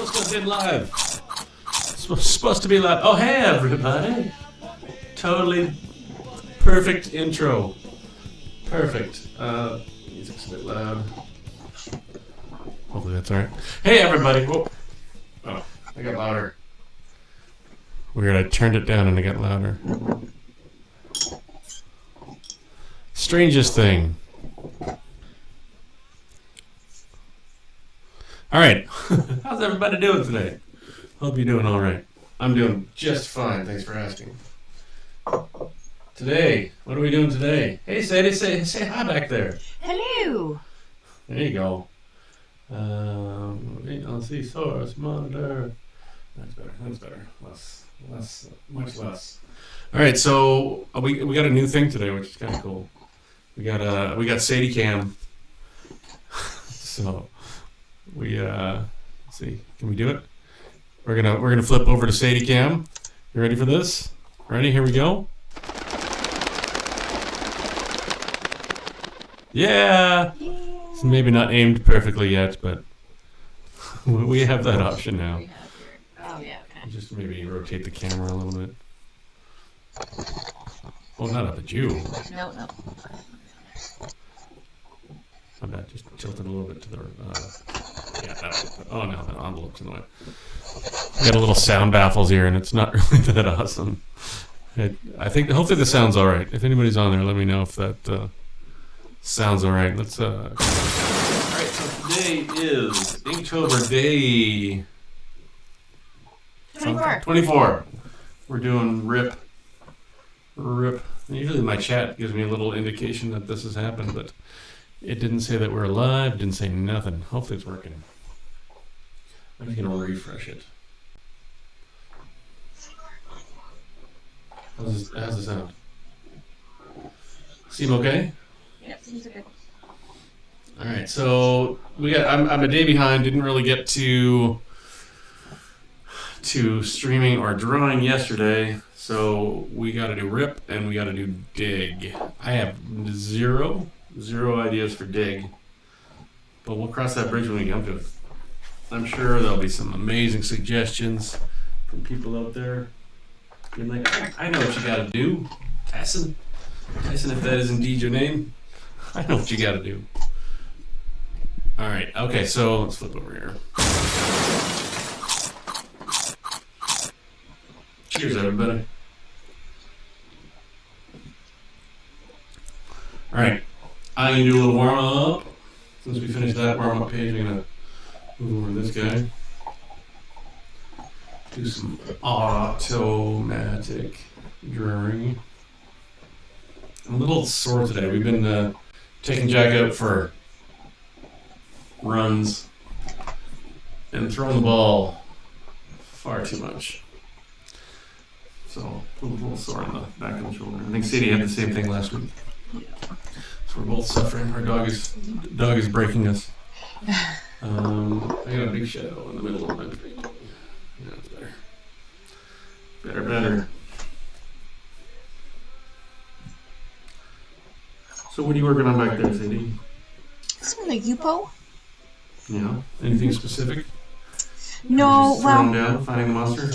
supposed to have been live. Supposed to be live. Oh, hey, everybody. Totally perfect intro. Perfect. Music's a bit loud. Hopefully that's alright. Hey, everybody. Whoa. Oh, I got louder. Weird, I turned it down and it got louder. Strangest thing. Alright. How's everybody doing today? Hope you're doing alright. I'm doing just fine. Thanks for asking. Today, what are we doing today? Hey, Sadie, say hi back there. Hello. There you go. Let's see, source, monitor. That's better. Much less. All right, so we got a new thing today, which is kind of cool. We got Sadie Cam. So let's see, can we do it? We're gonna flip over to Sadie Cam. You ready for this? Ready? Here we go. Yeah. It's maybe not aimed perfectly yet, but we have that option now. Oh, yeah, okay. Just maybe rotate the camera a little bit. Oh, not up at you. No. My bad. Just tilt it a little bit to the. Yeah, that. Oh no, the envelope's in the way. I got a little sound baffles here, and it's not really that awesome. I think hopefully the sound's all right. If anybody's on there, let me know if that sounds all right. Let's. All right. So today is Inktober day 24. We're doing rip. Usually my chat gives me a little indication that this has happened, but it didn't say that we're live. Didn't say nothing. Hopefully it's working. I'm just gonna refresh it. How's the sound? Seem okay? Yeah, seems good. All right, so I'm a day behind. Didn't really get to streaming or drawing yesterday, so we got to do rip and we got to do dig. I have zero ideas for dig, but we'll cross that bridge when we come to it. I'm sure there'll be some amazing suggestions from people out there. You're like, I know what you got to do, Tyson, if that is indeed your name. I know what you got to do. All right. Okay. So let's flip over here. Cheers, everybody. All right. I'm gonna do a little warm up. Since we finished that warm up page, I'm gonna move over to this guy. Do some automatic drawing. I'm a little sore today. We've been taking Jack out for runs and throwing the ball far too much. So a little sore on the back of the shoulder. I think Sadie had the same thing last week. Yeah. So we're both suffering. Our dog is breaking us. I got a big shadow in the middle of my face. Yeah, that's better. Better. So what are you working on back there, Sadie? Some like Yupo? Yeah. Anything specific? No, Just throwing down, finding the monster?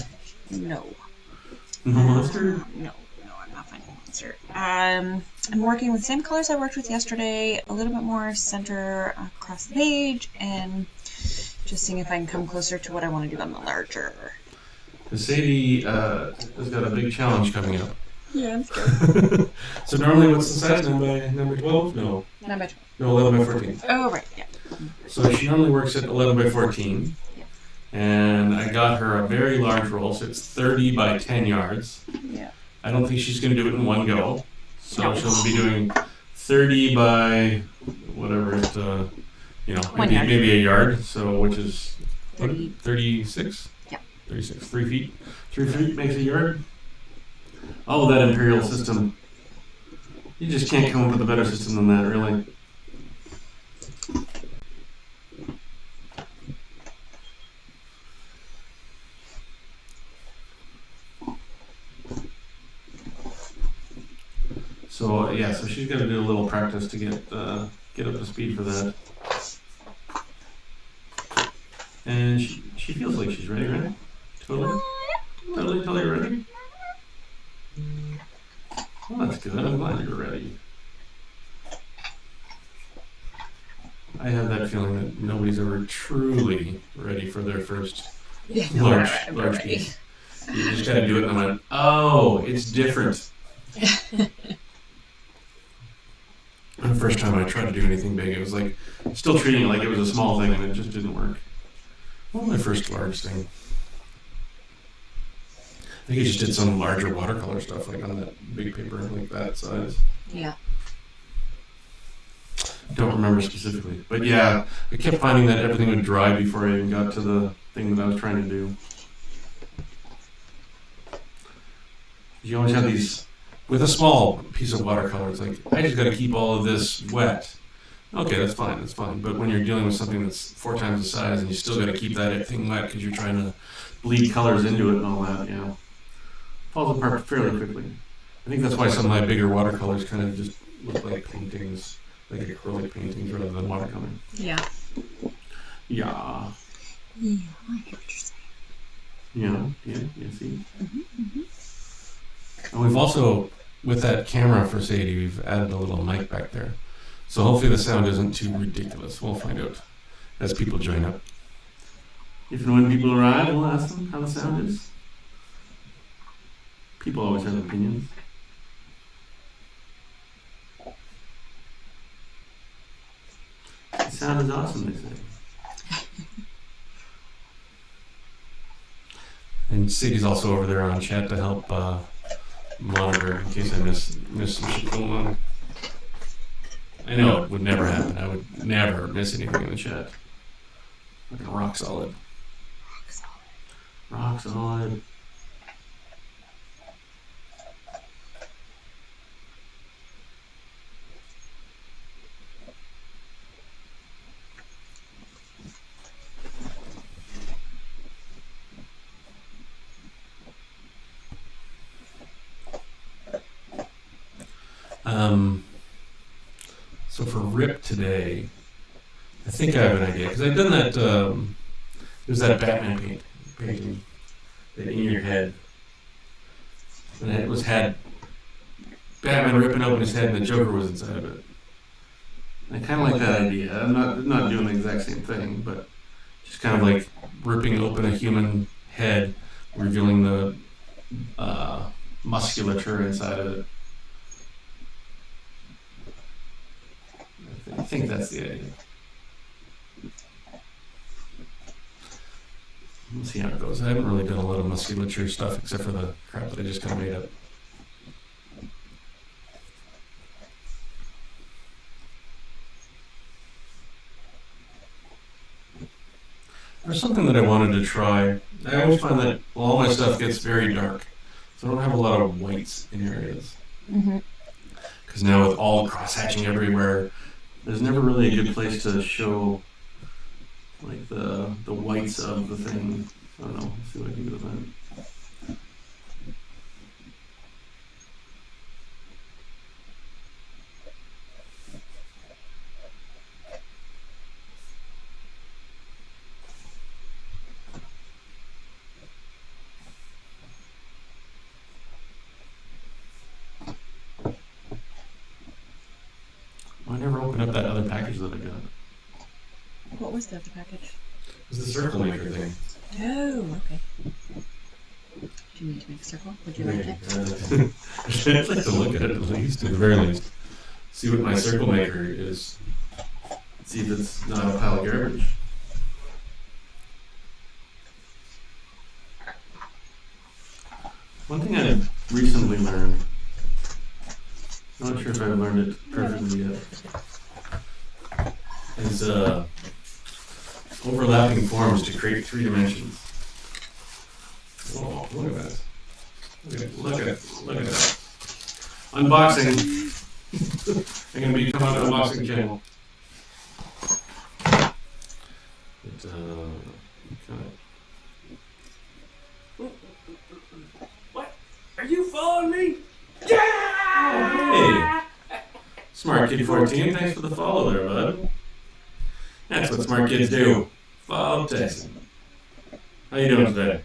No. No monster? No, I'm not finding a monster. I'm working with the same colors I worked with yesterday, a little bit more center across the page, and just seeing if I can come closer to what I want to do on the larger. Because Sadie has got a big challenge coming up. Yeah, I'm scared. So normally what's the size? Number 12? No. Number 12. No, 11 by 14. Oh, right, yeah. So she normally works at 11 by 14. Yeah. And I got her a very large roll, so it's 30 by 10 yards. Yeah. I don't think she's going to do it in one go. So No. she'll be doing 30 by whatever it, 1 yard. maybe a yard. So which is 30. 36? Yeah. 36. 3 feet. 3 feet makes a yard. Oh, that imperial system. You just can't come up with a better system than that, really. So yeah, so she's got to do a little practice to get up to speed for that. And she feels like she's ready, right? Totally? Totally ready? Well, that's good. I'm glad you're ready. I have that feeling that nobody's ever truly ready for their first large piece. You just gotta do it, and I went, oh, it's different. The first time I tried to do anything big, it was like still treating it like it was a small thing, and it just didn't work. What was my first large thing? I think I just did some larger watercolor stuff, like on that big paper, like that size. Yeah. Don't remember specifically, but yeah, I kept finding that everything would dry before I even got to the thing that I was trying to do. You always have these, with a small piece of watercolor, it's like, I just got to keep all of this wet. Okay, that's fine. But when you're dealing with something that's 4 times the size and you still got to keep that thing wet because you're trying to bleed colors into it and all that, yeah, falls apart fairly quickly. I think that's why some of my bigger watercolors kind of just look like paintings, like acrylic paintings rather than watercolor. Yeah. Yeah. Yeah, I hear what you're saying. Yeah, you see? And we've also, with that camera for Sadie, we've added a little mic back there. So hopefully the sound isn't too ridiculous. We'll find out as people join up. If and when people arrive, we'll ask them how the sound is. People always have opinions. The sound is awesome, they say. And Sadie's also over there on chat to help monitor in case I miss some shit going on. I know it would never happen. I would never miss anything in the chat. Fucking rock solid. Rock solid. So for Rip today, I think I have an idea because I've done that. There's that Batman painting, that In Your Head, and it had Batman ripping open his head and the Joker was inside of it. I kind of like that idea. I'm not doing the exact same thing, but just kind of like ripping open a human head, revealing the musculature inside of it. I think that's the idea. We'll see how it goes. I haven't really done a lot of musculature stuff except for the crap that I just kind of made up. There's something that I wanted to try. I always find that all my stuff gets very dark, so I don't have a lot of whites in areas. Because now with all cross-hatching everywhere, there's never really a good place to show like the whites of the thing. I don't know. Let's see what I can do with that. I never opened up that other package that I got. What was the other package? It was the circle maker thing. Oh, okay. Do you need to make a circle? Would you like it? I'd like to look at it at least, at the very least. See what my circle maker is. See if it's not a pile of garbage. One thing I've recently learned, I'm not sure if I've learned it perfectly yet, is overlapping forms to create 3 dimensions. Oh, look at that. Look at that. Unboxing. I'm going to become an unboxing channel. What? Are you following me? Yeah! Oh, hey. Smart Kid 14, thanks for the follow there, bud. That's what smart kids do. Follow Texan. How you doing today?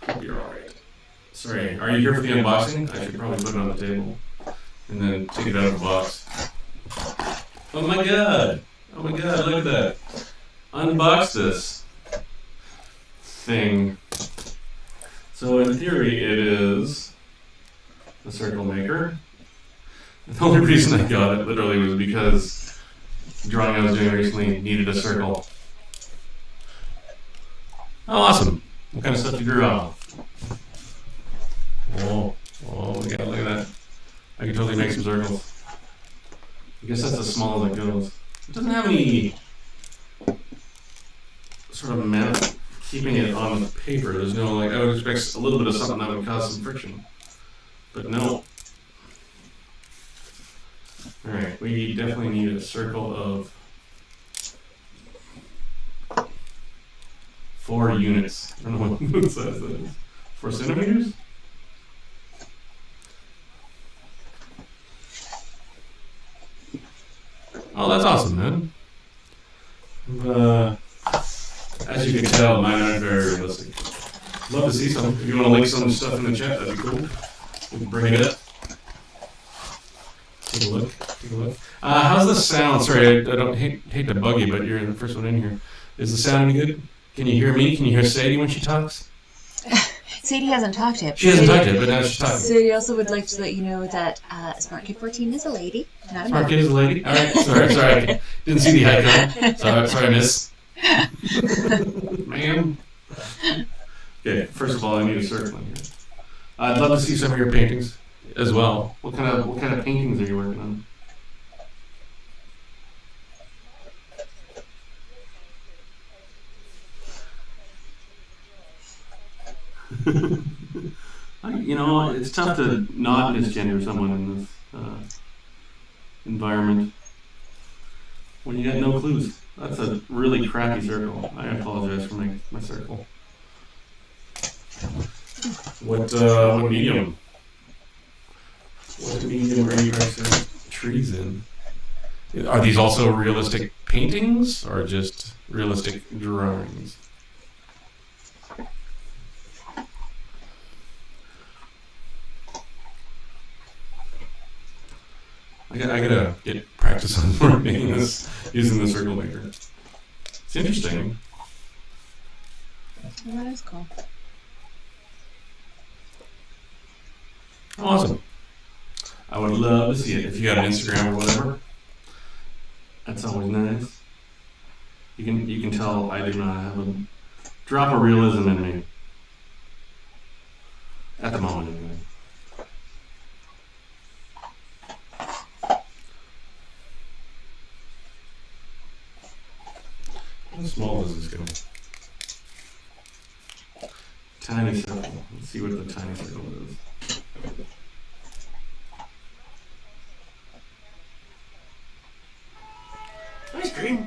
Hope you're alright. Sorry, are you here for the unboxing? I should probably put it on the table and then take it out of the box. Oh my god! Oh my god, look at that. Unbox this thing. So in theory it is a circle maker. The only reason I got it literally was because the drawing I was doing recently needed a circle. Oh, awesome. What kind of stuff you drew on? Whoa. Oh, look at that. I can totally make some circles. I guess that's as small as it goes. It doesn't have any sort of amount keeping it on the paper. There's no, like, I would expect a little bit of something that would cause some friction. But no. Alright, we definitely need a circle of 4 units. I don't know what size that is. 4 centimeters? Oh, that's awesome, man. As you can tell, mine aren't very realistic. Love to see some. If you want to link some stuff in the chat, that'd be cool. We can bring it up. Take a look. How's the sound? Sorry, I don't hate to bug you, but you're the first one in here. Is the sound any good? Can you hear me? Can you hear Sadie when she talks? Sadie hasn't talked yet. She hasn't talked yet, but now she's talking. Sadie also would like to let you know that Smart Kid 14 is a lady, not a Smart man. Kid is a lady? Alright, sorry. Didn't see the icon. Sorry, miss. Ma'am. Okay, first of all, I need a circle in here. I'd love to see some of your paintings as well. What kind of paintings are you working on? It's tough to not misgender someone in this environment when you got no clues. That's a really crappy circle. I apologize for my circle. What medium? What medium are you guys trees in? Are these also realistic paintings or just realistic drawings? I gotta get practice on making this using the circle maker. It's interesting. Well, that is cool. Awesome. I would love to see it. If you got an Instagram or whatever, that's always nice. You can tell I do not have a drop of realism in me at the moment, anyway. How small does this go? Tiny circle. Let's see what the tiny circle is. Ice cream!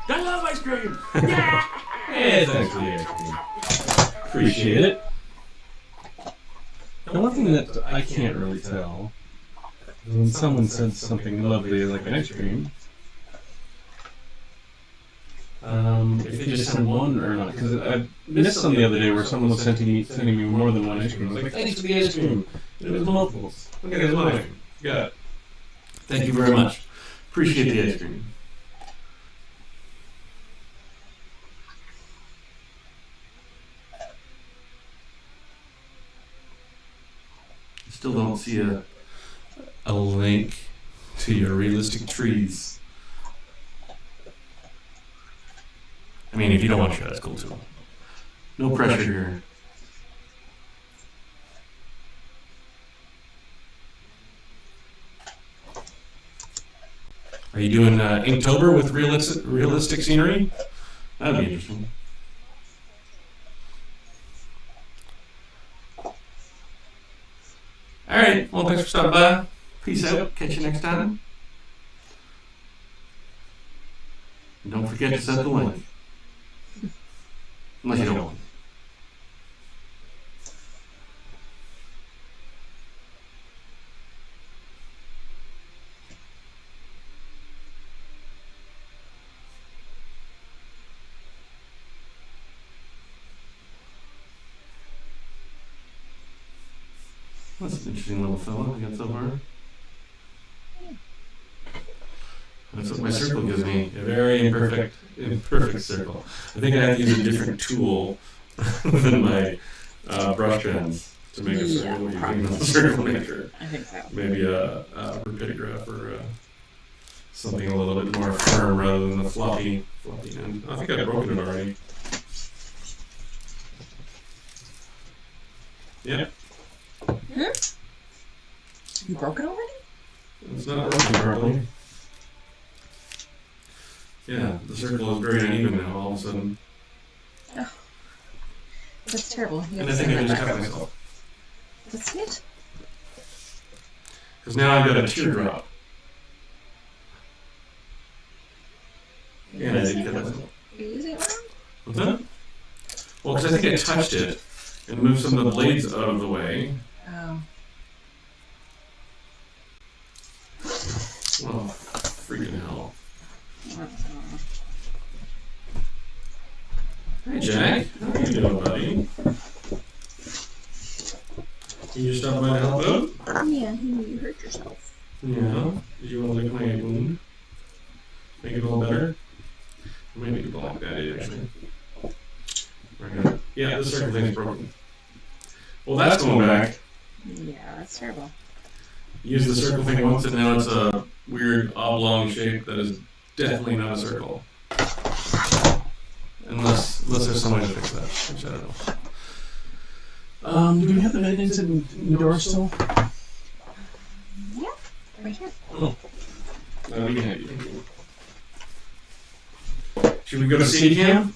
I love ice cream! Yeah! Hey, thanks for the ice cream. Appreciate it. The one thing that I can't really tell is when someone sends something lovely like an ice cream, if they just send one or not. Because I missed some the other day where someone was sending me more than one ice cream. I was like, thanks for the ice cream. It was multiples. Okay, there's one ice cream. Got it. Thank you very much. Appreciate the ice cream. Still don't see a link to your realistic trees. I mean, if you don't want to share, that's cool too. No pressure here. Are you doing Inktober with realistic scenery? That'd be interesting. Alright, well, thanks for stopping by. Peace out. Catch you next time. And don't forget to set the link. Unless you don't want. That's an interesting little fella we got so far. That's what my circle gives me. A very imperfect circle. I think I have to use a different tool than my brush pens to make a circle using the circle maker. I think so. Maybe a rapidograph or something a little bit more firm rather than the floppy end. I think I've broken it already. Yep. You broke it already? It's not working properly. Yeah, the circle is very uneven now all of a sudden. Oh. That's terrible. You And have I to think I send just that cut back. myself. Let's see it. Because now I've got a teardrop. And I did cut myself. Are you using it wrong? What's that? Well, because I think I touched it and moved some of the blades out of the way. Oh. Oh, freaking hell. Hey, Jack. How are you doing, buddy? You just stopped by to help out? Yeah, you hurt yourself. Yeah. Did you want to look at my wound? Make it a little better? Maybe you block that in, actually. Right. Yeah, this circle thing's broken. Well, that's going back. Yeah, that's terrible. Use the circle thing once, and now it's a weird oblong shape that is definitely not a circle. Unless there's some way to fix that, which I don't know. Do we have the magnets in door still? Yeah, right here. Oh. We can have you. Should we go to City Cam?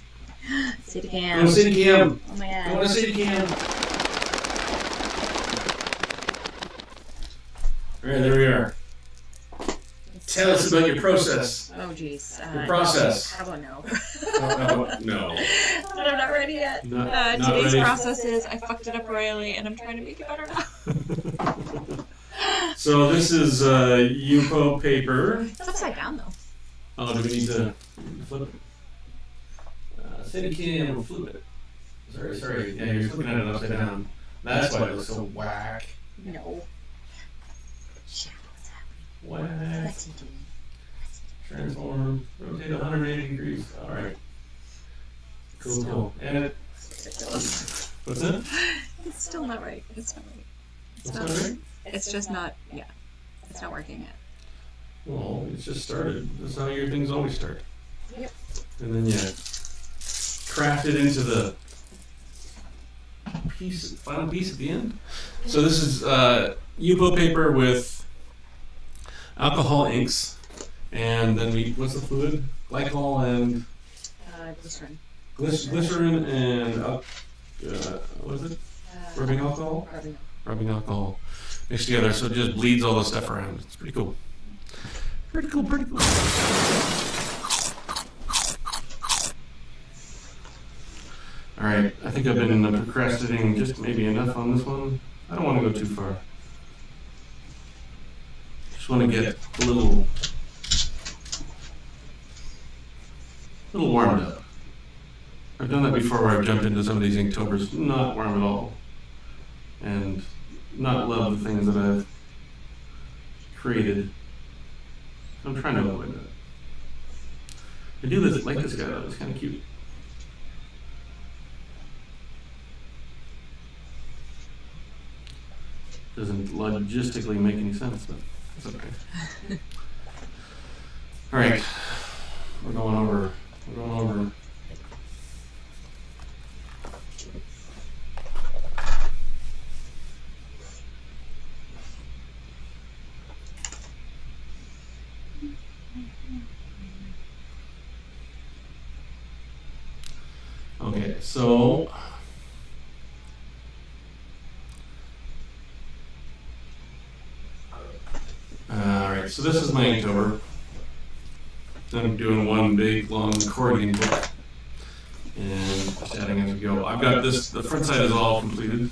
City Go to cam. City Cam. Oh my Go to god. City Cam. Alright, there we are. Tell us about your process. Oh jeez. Your process. How about no? No. But I'm not ready yet. Not Today's ready. process is I fucked it up royally and I'm trying to make it better now. So this is Yupo paper. It's upside down though. Oh, do we need to flip it? City Cam will flip it. Sorry. Yeah, you're looking at it upside down. That's why it looks so whack. No. Whack. What's he doing? Transform. Rotate 180 degrees. Alright. Cool. And it. What's that? It's still not right. It's not right. What's that right? It's just not. Yeah. It's not working yet. Well, it's just started. That's how your things always start. Yep. And then you craft it into the final piece at the end. So this is Yupo paper with alcohol inks, and then what's the fluid? Glycol and Glycerin. glycerin and what is it? Rubbing alcohol? Rubbing alcohol mixed together, so it just bleeds all the stuff around. It's pretty cool. Pretty cool. Alright, I think I've been procrastinating just maybe enough on this one. I don't want to go too far. Just want to get a little warmed up. I've done that before where I've jumped into some of these Inktober's not warm at all. And not love the things that I've created. I'm trying to avoid that. I do this like this guy though, it's kind of cute. Doesn't logistically make any sense, but it's okay. Alright, we're going over. Okay, so alright, so this is my Inktober. I'm doing one big long accordion book and just adding as we go. I've got this, the front side is all completed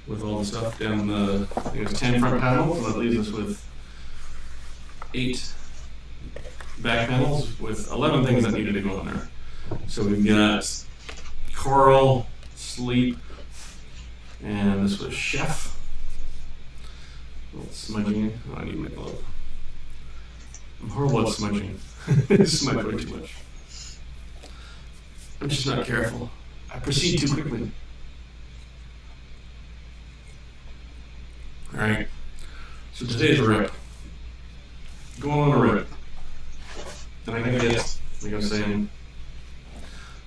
with all the stuff down the, I think it's 10 front panels, so that leaves us with 8 back panels with 11 things that needed to go in there. So we've got Coral, Sleep, and this was Chef. little smudging. Oh, I need my glove. I'm horrible at smudging. Smudge way too much. I'm just not careful. I proceed too quickly. Alright. So today's rip. Going on a rip. And I get, like I was saying,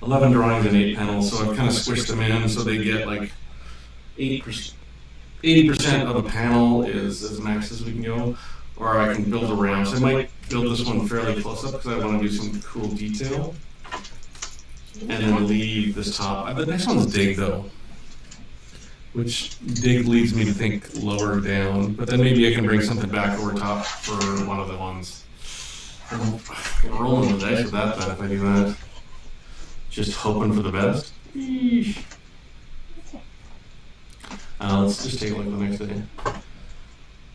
11 drawings and 8 panels, so I've kind of squished them in so they get like 80% of a panel is as max as we can go, or I can build around. So I might build this one fairly close up because I want to do some cool detail. And then leave this top. The next one's dig though, which dig leads me to think lower down, but then maybe I can bring something back over top for one of the ones. I'm rolling the dice with that then if I do that. Just hoping for the best. Let's just take a look at the next day.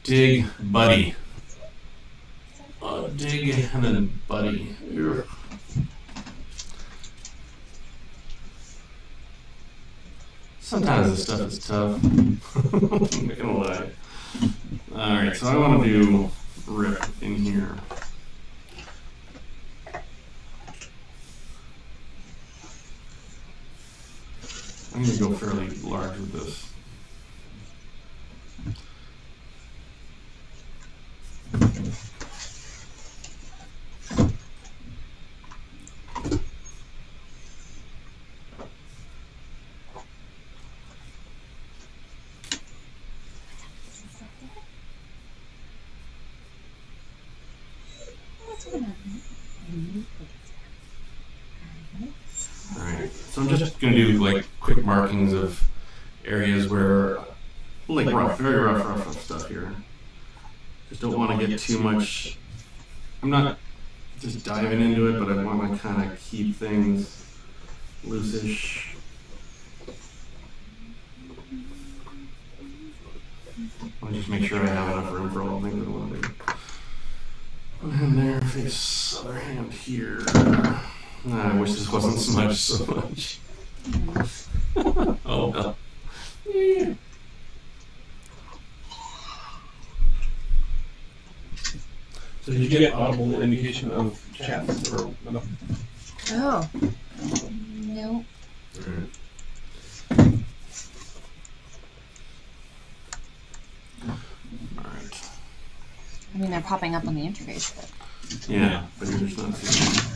Dig, buddy. Dig and then buddy. Ugh. Sometimes this stuff is tough. I'm not gonna lie. Alright, so I want to do rip in here. I'm going to go fairly large with this. Alright, so I'm just going to do like quick markings of areas where, like rough, very rough stuff here. Just don't want to get too much. I'm not just diving into it, but I want to kind of keep things loose-ish. I'll just make sure I have enough room for all the things I want to do. One hand there, face other hand here. I wish this wasn't smudged so much. Oh no. Yeah. So did you get audible indication of chat or no? Oh. No. Alright. I mean, they're popping up on the interface, but. Yeah, but you're just not seeing it.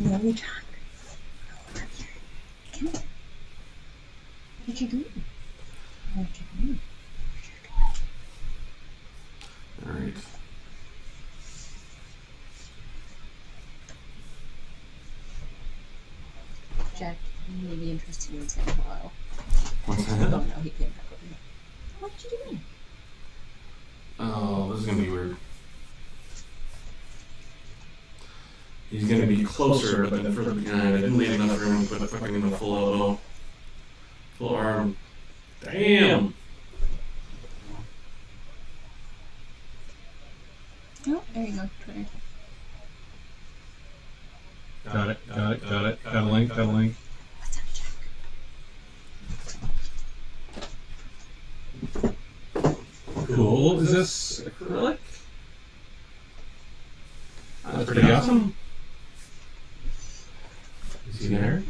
No, Jack. What you doing? What you doing? Alright. Jack, you may be interested in saying hello. What's Oh that? no, he came back over here. What you doing? Oh, this is gonna be weird. He's gonna be closer, but then further behind. I didn't leave enough room to put fucking in the full elbow. Full arm. Damn! Oh, there you go, Twitter. Got it. Got a link. What's up, Jack? Cool. Is this acrylic? That's pretty awesome. Is he there?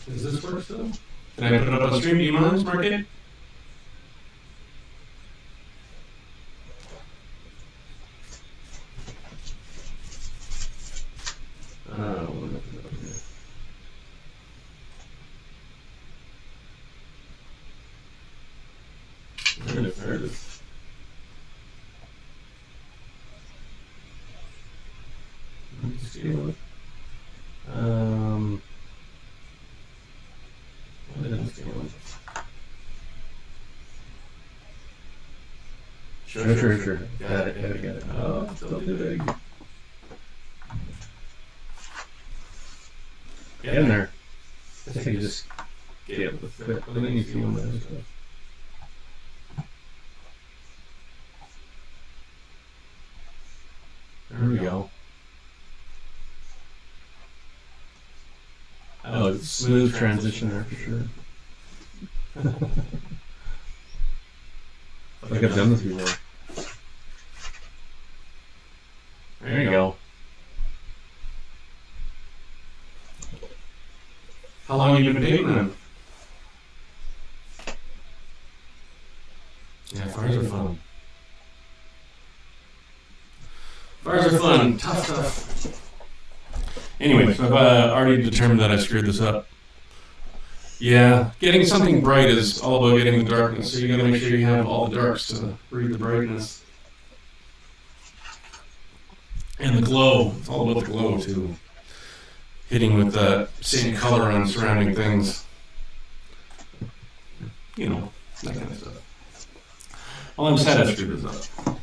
Does this work still? Can I put it up on stream? Do you mind, Market? There it is. What is this doing? Sure. Got it. Oh, it's still too big. Get in there. I think you just get it with the fit, but then you feel that stuff. There we go. Oh, smooth transition there for sure. I think I've done this before. There you go. How long have you been painting them? Yeah, fires are fun. Fires are fun. Tough. Anyway, so I've already determined that I screwed this up. Yeah, getting something bright is all about getting the darkness, so you gotta make sure you have all the darks to read the brightness. And the glow, it's all about the glow too. Hitting with that same color on surrounding things. You know, that kind of stuff. Well, I'm sad I screwed this up.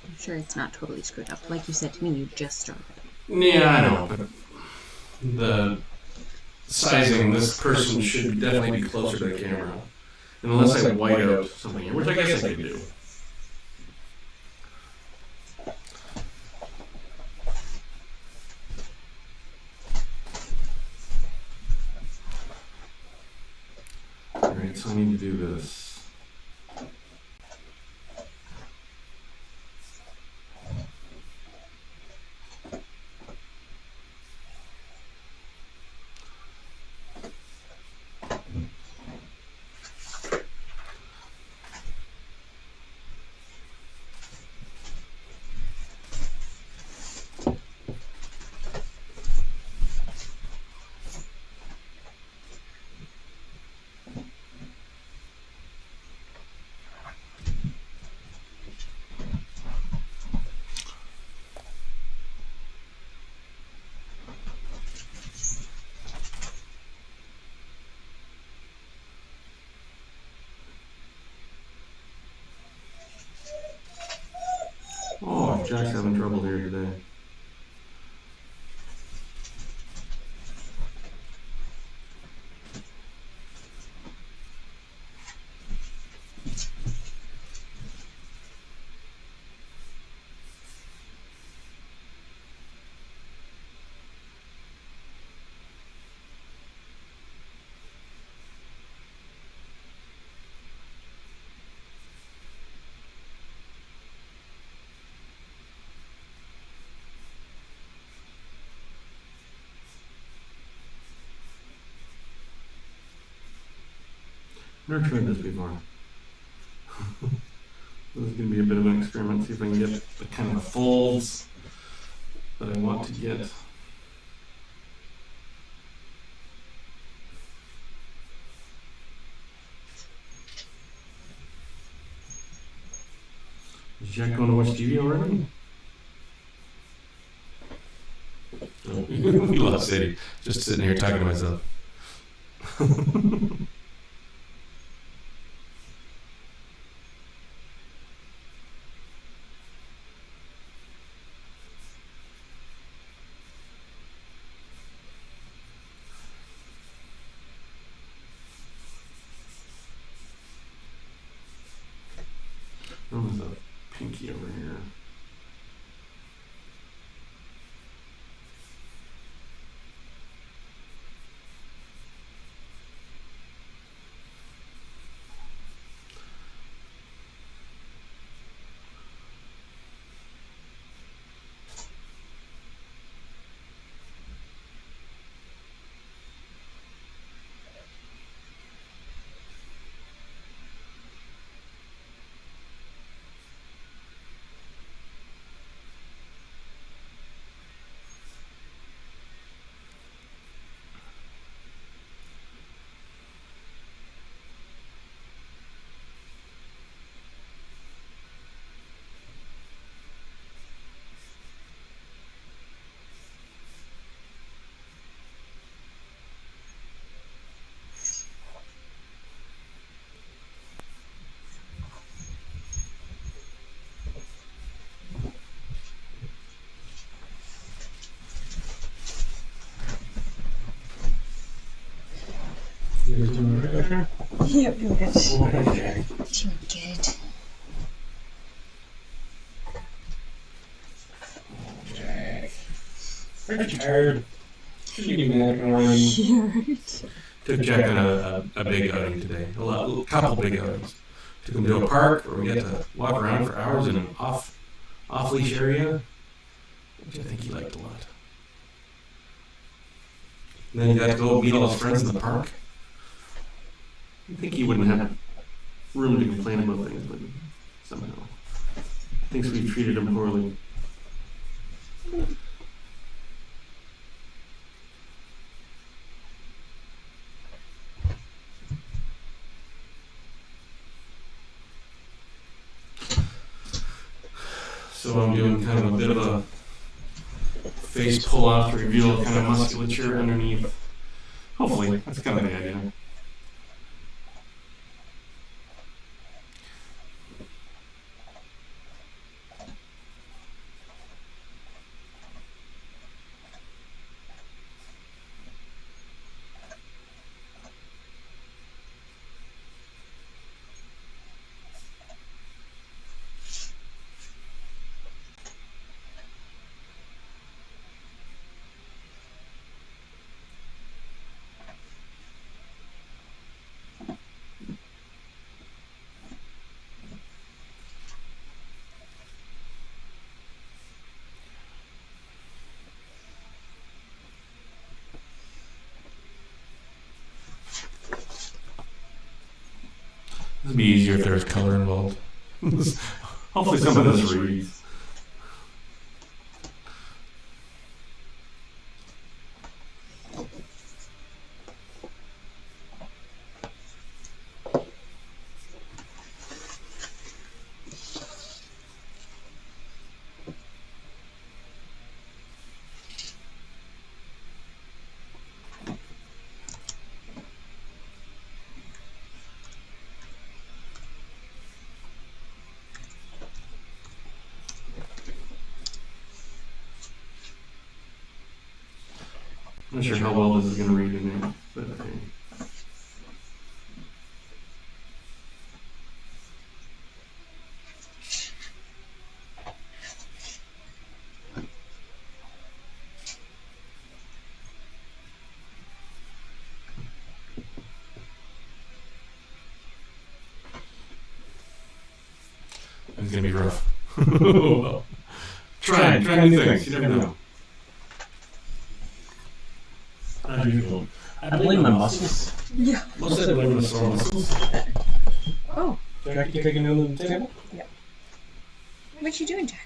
I'm sure it's not totally screwed up. Like you said to me, you just started. Yeah, I know, but the sizing, this person should definitely be closer to the camera. Unless I white out something here, which I guess I can do. Alright, so I need to do this. Oh, Jack's having trouble here today. Never tried this before. This is going to be a bit of an experiment, see if I can get the kind of folds that I want to get. Is Jack going to watch TV already? Oh, we lost Sadie. Just sitting here talking to myself. Oh, there's a pinky over here. my turn? Yep, doing good. Okay. Doing good. Jack. Aren't you tired? Shouldn't you be napping already? Yeah, right. Took Jack on a big outing today. A couple big outings. Took him to a park where we got to walk around for hours in an off-leash area, which I think he liked a lot. And then he got to go meet all his friends in the park. I think he wouldn't have room to complain about things, but somehow thinks we treated him poorly. So I'm doing kind of a bit of a face pull off to reveal kind of musculature underneath. Hopefully, that's kind of the idea. This would be easier if there was color involved. Hopefully some of this reads. I'm not sure how well this is going to read in there, but okay. It's going to be rough. Well, try new things. You never know. As usual. I blame my muscles. Yeah. Most I blame the sore muscles. Oh, Jack, you taking down the table? what you doing, Jack?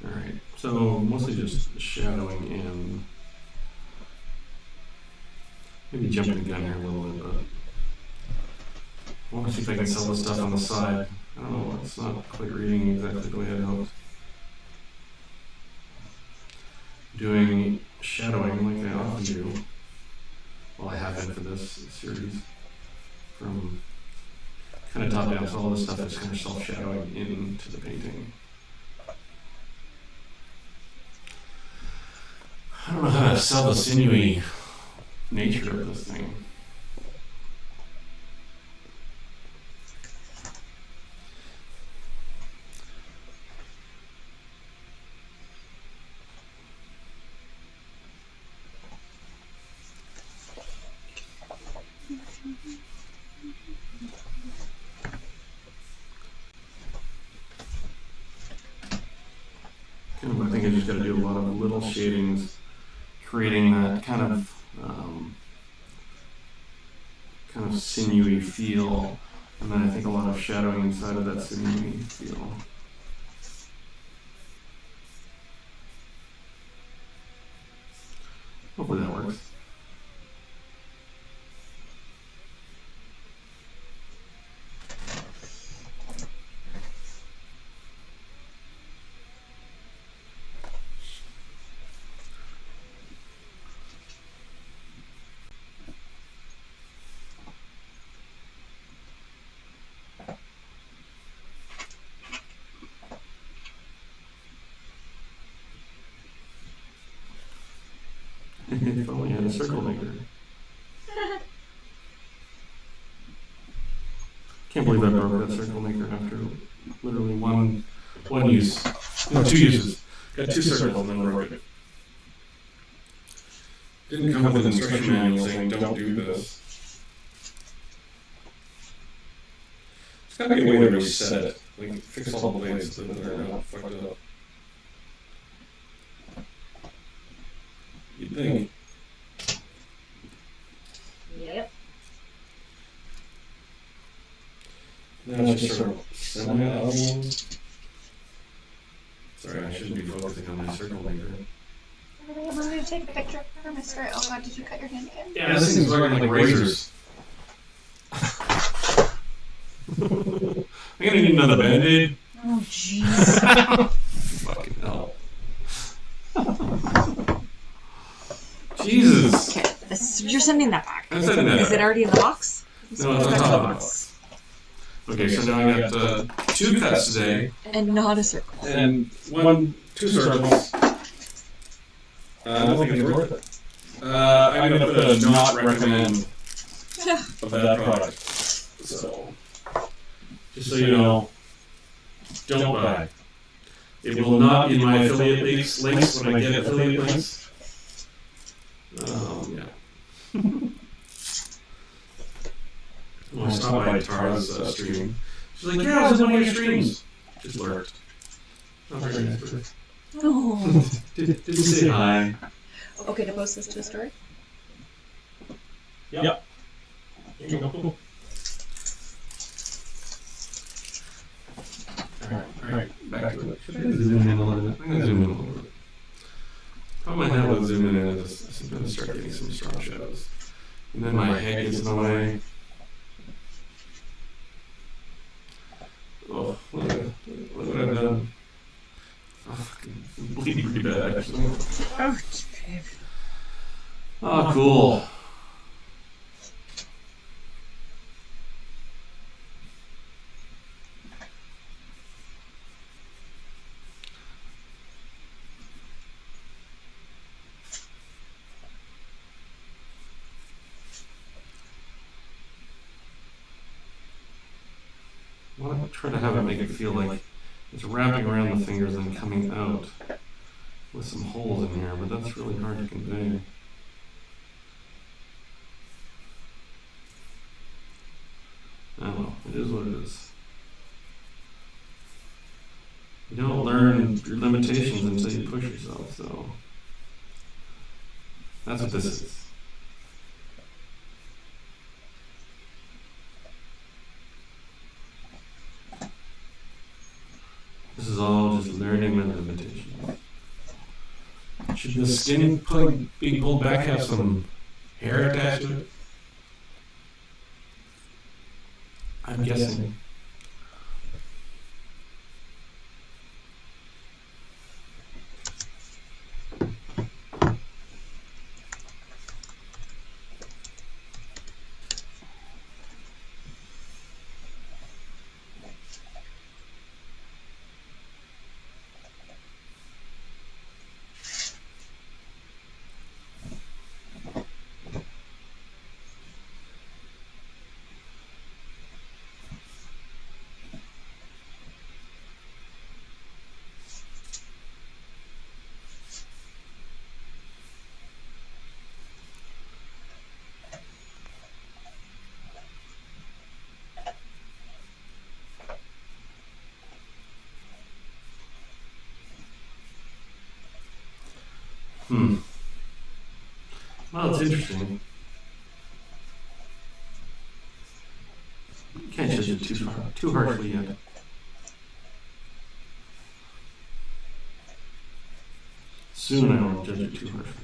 Alright, so mostly just shadowing and maybe jumping the gun here a little bit, but I want to see if I can sell this stuff on the side. I don't know, it's not quite reading exactly the way I hoped. Doing shadowing like I often do. Well, I have been for this series. From kind of top down, so all this stuff is kind of self-shadowing into the painting. I don't know how to sell the sinewy nature of this thing. I think I just got to do a lot of little shadings, creating that kind of sinewy feel, and then I think a lot of shadowing inside of that sinewy feel. Hopefully that works. If only I had a circle maker. Can't believe I broke that circle maker after literally one use. No, 2 uses. Got 2 circles and then broke it. Didn't come with an instruction manual saying don't do this. There's gotta be a way to reset it. Like fix all the blades so that they're not fucked up. You'd think. Yep. Now it's just sort of semi-audible. Sorry, I shouldn't be focusing on my circle maker. I'm going to take a picture for my skirt. Oh god, did you cut your hand again? Yeah, this thing's working like razors. I'm gonna need another band-aid. Oh jeez. Fucking hell. Jesus. Okay, you're sending that back. I'm sending that Is it back. already in the box? No, it's on top of the box. Okay, so now I got 2 cuts today. And not a circle. And 2 circles. I don't think it's worth it. I'm gonna put a not recommend of that product. So, just so you know, don't buy. It will not be in my affiliate links when I get affiliate links. Yeah. Well, I stopped by Tara's stream. She's like, yeah, I was in one of your streams. Just lurked. Not very nice person. Oh. Didn't say hi. Okay, to post this to a story? Yep. There you go. Alright, back to it. Should I zoom in a little bit? I'm gonna zoom in a little bit. Problem I have with zooming in is I'm gonna start getting some strong shadows. And then my head gets in the way. Oh, look what I've done. Oh, fucking bleeding pretty bad, actually. Oh, babe. Oh, cool. I want to try to have it make it feel like it's wrapping around the fingers and coming out with some holes in here, but that's really hard to convey. I don't know, it is what it is. You don't learn your limitations until you push yourself, so that's what this is. This is all just learning my limitations. Should the skin plug be pulled back have some hair attached to it? I'm guessing. Well, it's interesting. You can't judge it too harshly yet. Soon I won't judge it too harshly.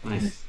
Nice.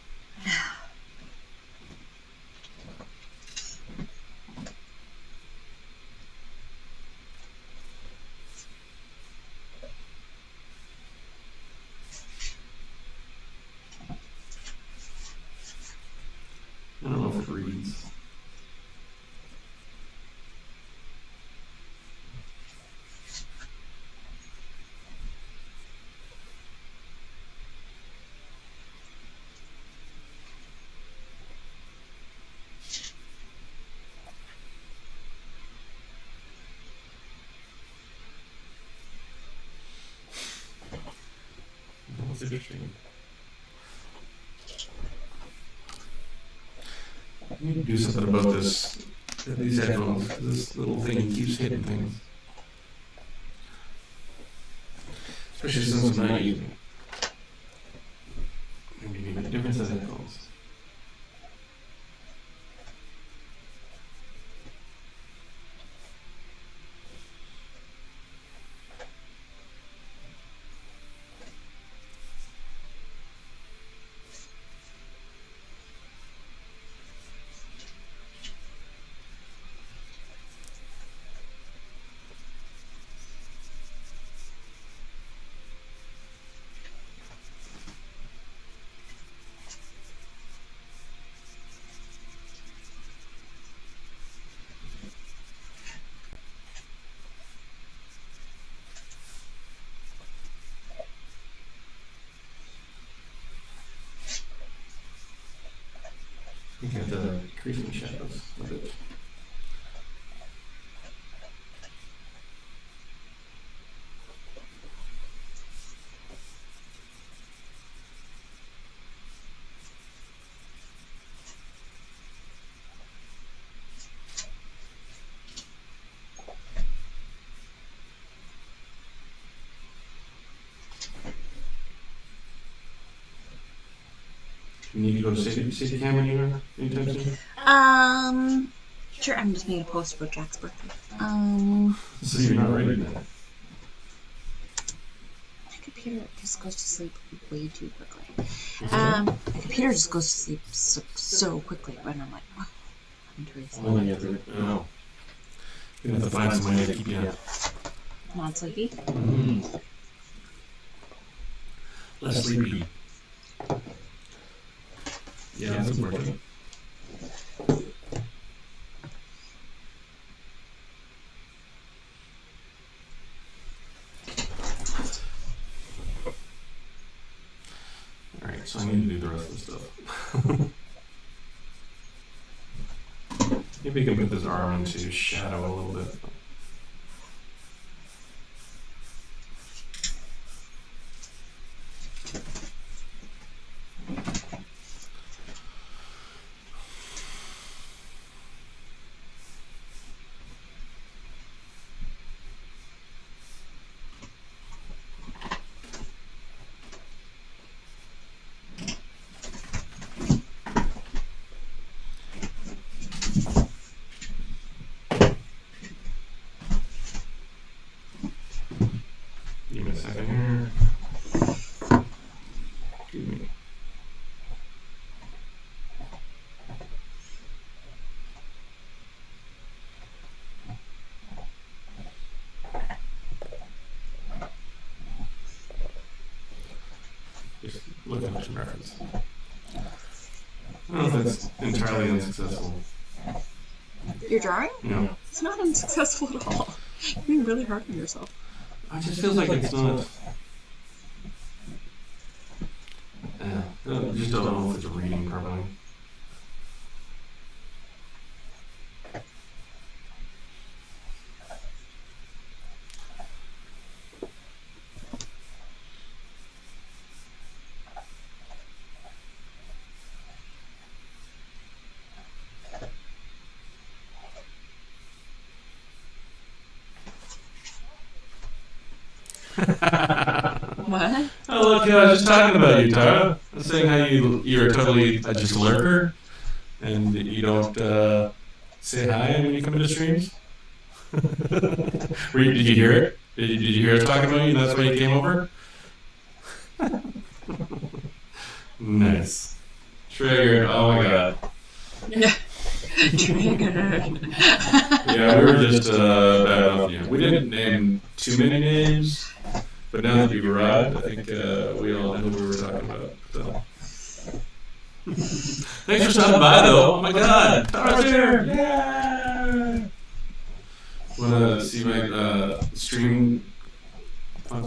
That's interesting. I need to do something about these headphones. This little thing keeps hitting things. Especially since I'm not using it. Maybe you need a different set of headphones. You have the increasing shadows a bit. You need to go to city cam anytime soon? Sure, I'm just making a post about Jack's birthday. So you're not ready now. My computer just goes to sleep way too quickly. My computer just goes to sleep so quickly when I'm like, oh, I'm Teresa. Well, you have to, no. You have to find some way to keep you up. Not sleepy? Mm-hmm. Less sleepy. Yeah, that's important. Alright, so I need to do the rest of the stuff. Maybe you can put this arm into shadow a little bit. Give me a second here. Excuse me. Just looking at some reference. I don't know if that's entirely unsuccessful. You're drawing? No. It's not unsuccessful at all. You're being really hard on yourself. It just feels like it's not. I just don't know if it's reading properly. What? Oh look, I was just talking about you, Tara. I was saying how you're totally just a lurker, and you don't say hi when you come into streams. Did you hear it? Did you hear us talking about you? And that's why you came over. Nice. Triggered. Oh my god. Yeah. Triggered. Yeah, we were just bad off you. We didn't name too many names. But now that you've arrived, I think we all know who we were talking about. So. Thanks for stopping by, though. Oh my God, Tara's here! Yeah! Wanna see my stream? Yeah,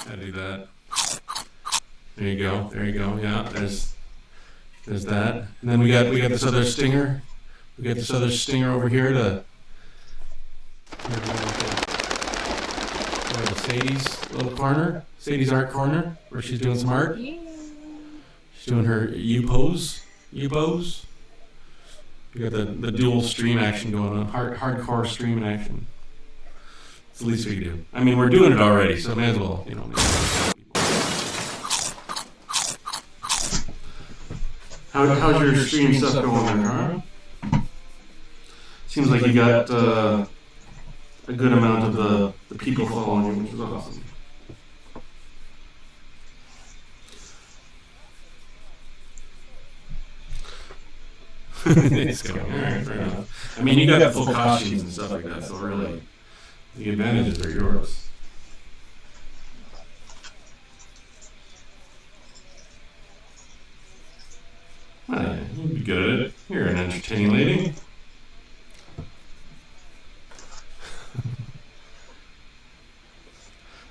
I do that. There you go. There you go. Yeah, there's that. And then we got this other stinger. We got this other stinger over here to. Sadie's little corner. Sadie's art corner where she's doing some art. Yeah. She's doing her U-pose. U-pose. We got the dual stream action going on. Hardcore stream action. It's the least we can do. I mean, we're doing it already, so may as well, you know. How's your stream stuff going there, Carl? Seems like you got a good amount of the people following you, which is awesome. It's going. Alright, fair enough. I mean, you got full costumes and stuff like that, so really, the advantages are yours. Oh, yeah, you'd be good at it. You're an entertaining lady.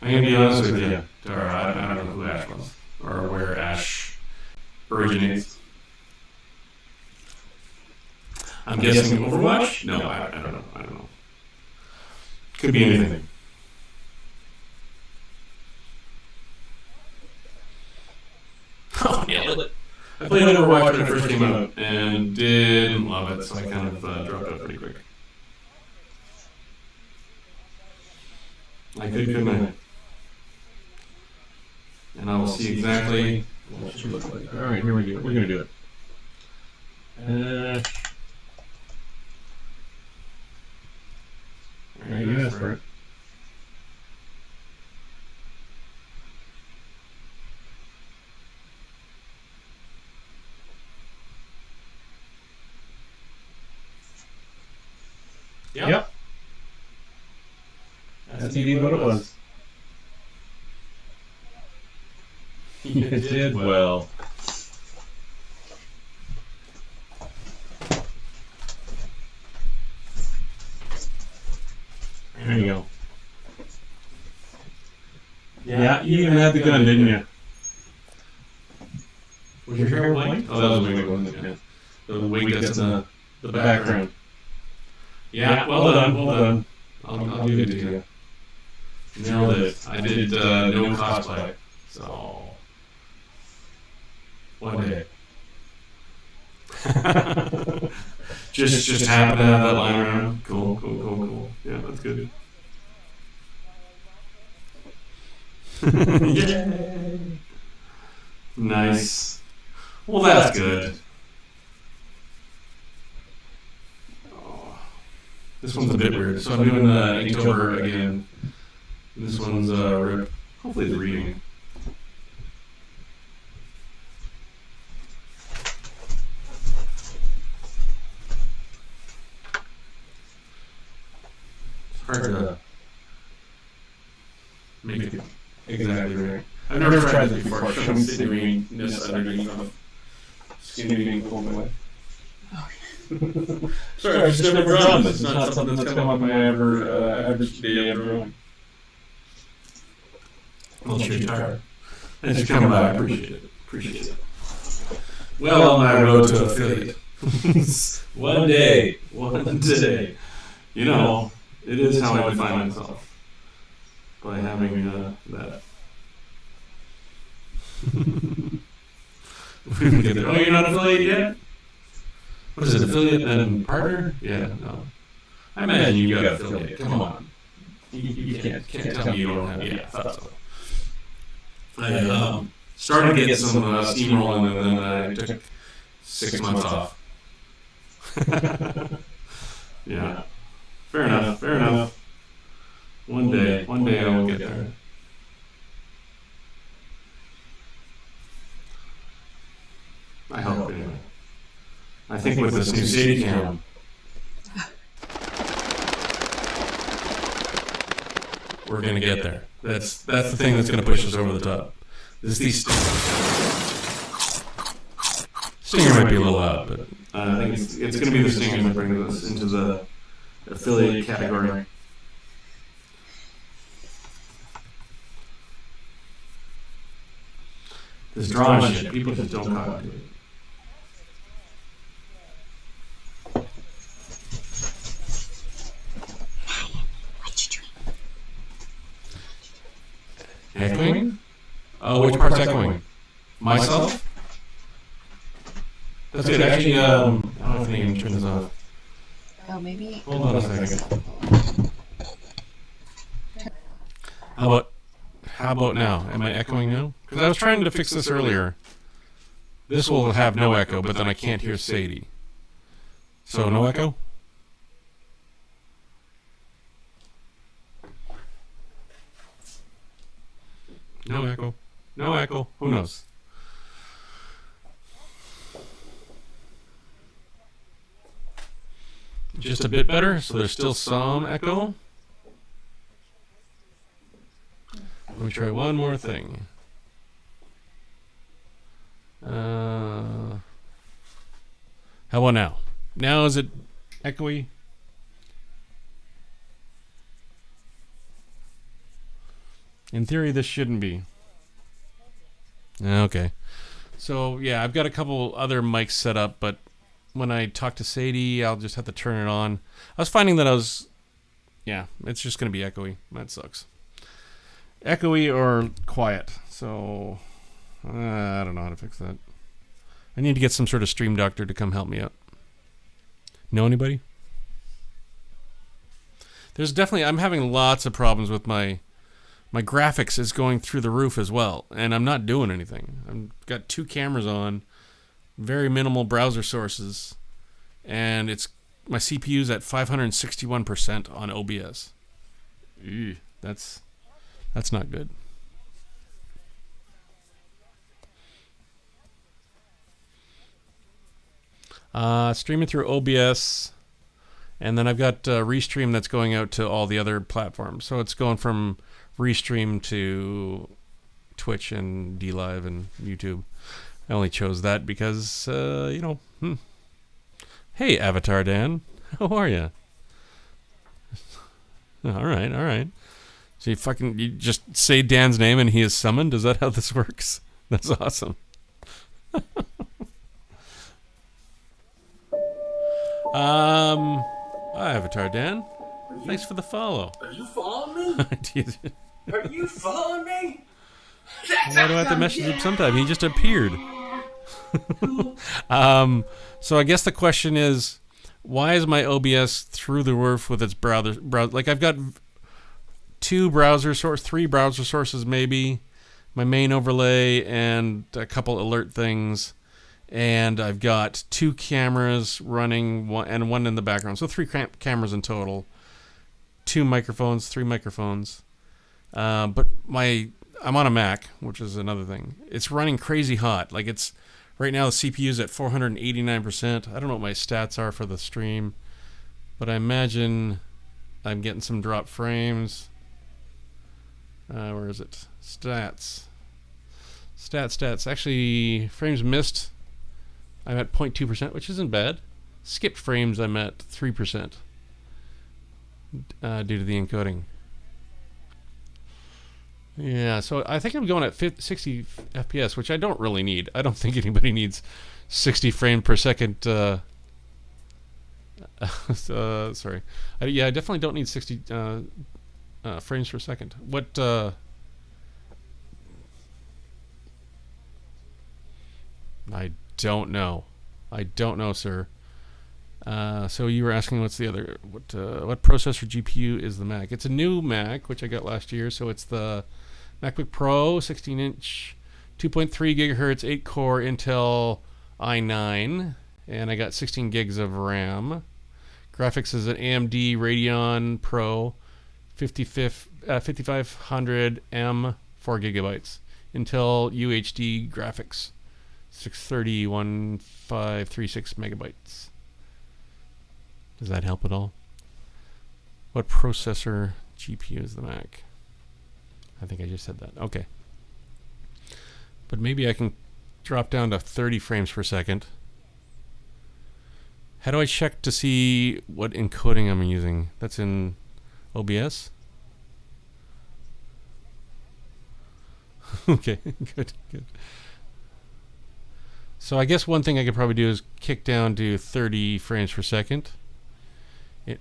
I'm gonna be honest with you, Tara. I don't know who Ash was or where Ash originates. I'm guessing Overwatch? No, I don't know. I don't know. Could be anything. Oh, nailed it. I played Overwatch when it first came out and didn't love it, so I kind of dropped out pretty quick. I could, couldn't I? And I will see exactly what it should look like. Alright, here we go. We're going to do it. Alright, you asked for it. Yep. That's indeed what it was. You did well. There you go. Yeah, you even had the gun, didn't you? Was your hair white? Oh, that was the wig, wasn't it? Yeah. The wig that's in the background. Yeah, well done, well done. I'll give it to you. Nailed it. I did no cosplay, so one day. just happen to have that lying around. Cool. Yeah, that's good. Yay! Nice. Well, that's good. This one's a bit weird. So I'm doing Inktober again. This one's RIP. Hopefully the reading. It's hard to make it exactly right. I've never tried this before. Showing sitting underneath of skin being pulled away. Sorry, I've just never done this. It's not something that's come up in my average day of drawing. Well, sure, tired. Thanks for coming by. I appreciate it. Well, on my road to affiliate. One day. You know, it is how I define myself. By having that. We can get there. Oh, you're not affiliate yet? What is it, affiliate and partner? Yeah, no. I imagine you got affiliate. Come on. You can't tell me you don't have it. Yeah, I thought so. I started to get some steam rolling, and then I took 6 months off. Yeah. Fair enough. One day I will get there. I hope, anyway. I think with this new Sadie cam, we're gonna get there. That's the thing that's gonna push us over the top. These stinger might be a little loud, but I think it's gonna be the stinger that brings us into the affiliate category. This drawing shit, people just don't copy it. Echoing? Oh, which part's echoing? Myself? That's good. Actually, I don't know if I can turn this off. Oh, maybe. Hold on a second. How about now? Am I echoing now? Because I was trying to fix this earlier. This will have no echo, but then I can't hear Sadie. So no echo? No echo. No echo. Who knows? Just a bit better, so there's still some echo. Let me try one more thing. How about now? Now is it echoey? In theory, this shouldn't be. Okay. So, yeah, I've got a couple other mics set up, but when I talk to Sadie, I'll just have to turn it on. I was finding that it's just going to be echoey. That sucks. Echoey or quiet. So, I don't know how to fix that. I need to get some sort of stream doctor to come help me out. Know anybody? There's definitely, I'm having lots of problems with my graphics is going through the roof as well, and I'm not doing anything. I've got 2 cameras on, very minimal browser sources, and my CPU's at 561% on OBS. Ew, that's not good. Streaming through OBS, and then I've got Restream that's going out to all the other platforms. So it's going from Restream to Twitch and DLive and YouTube. I only chose that because, Hey, Avatar Dan. How are you? All right. So you just say Dan's name and he is summoned? Is that how this works? That's awesome. Hi, Avatar Dan. Thanks for the follow. Are you following me? Are you following me? Why do I have to message him sometime? He just appeared. So I guess the question is, why is my OBS through the roof with its browser? Like I've got 3 browser sources maybe, my main overlay and a couple alert things, and I've got 2 cameras running and one in the background. So 3 cameras in total, 3 microphones. But I'm on a Mac, which is another thing. It's running crazy hot. Like right now the CPU's at 489%. I don't know what my stats are for the stream, but I imagine I'm getting some drop frames. Where is it? Stats. Actually, frames missed, I'm at 0.2%, which isn't bad. Skipped frames, I'm at 3% due to the encoding. Yeah, so I think I'm going at 60 FPS, which I don't really need. I don't think anybody needs 60 frames per second. Sorry. I definitely don't need 60 frames per second. What? I don't know. Sir. So you were asking what's the other, what processor GPU is the Mac? It's a new Mac, which I got last year. So it's the MacBook Pro 16-inch, 2.3 gigahertz, 8-core Intel i9, and I got 16 gigs of RAM. Graphics is an AMD Radeon Pro 5500M, 4 gigabytes. Intel UHD graphics, 630-1536 megabytes. Does that help at all? What processor GPU is the Mac? I think I just said that. Okay. But maybe I can drop down to 30 frames per second. How do I check to see what encoding I'm using? That's in OBS? Okay, good. So I guess one thing I could probably do is kick down to 30 frames per second. In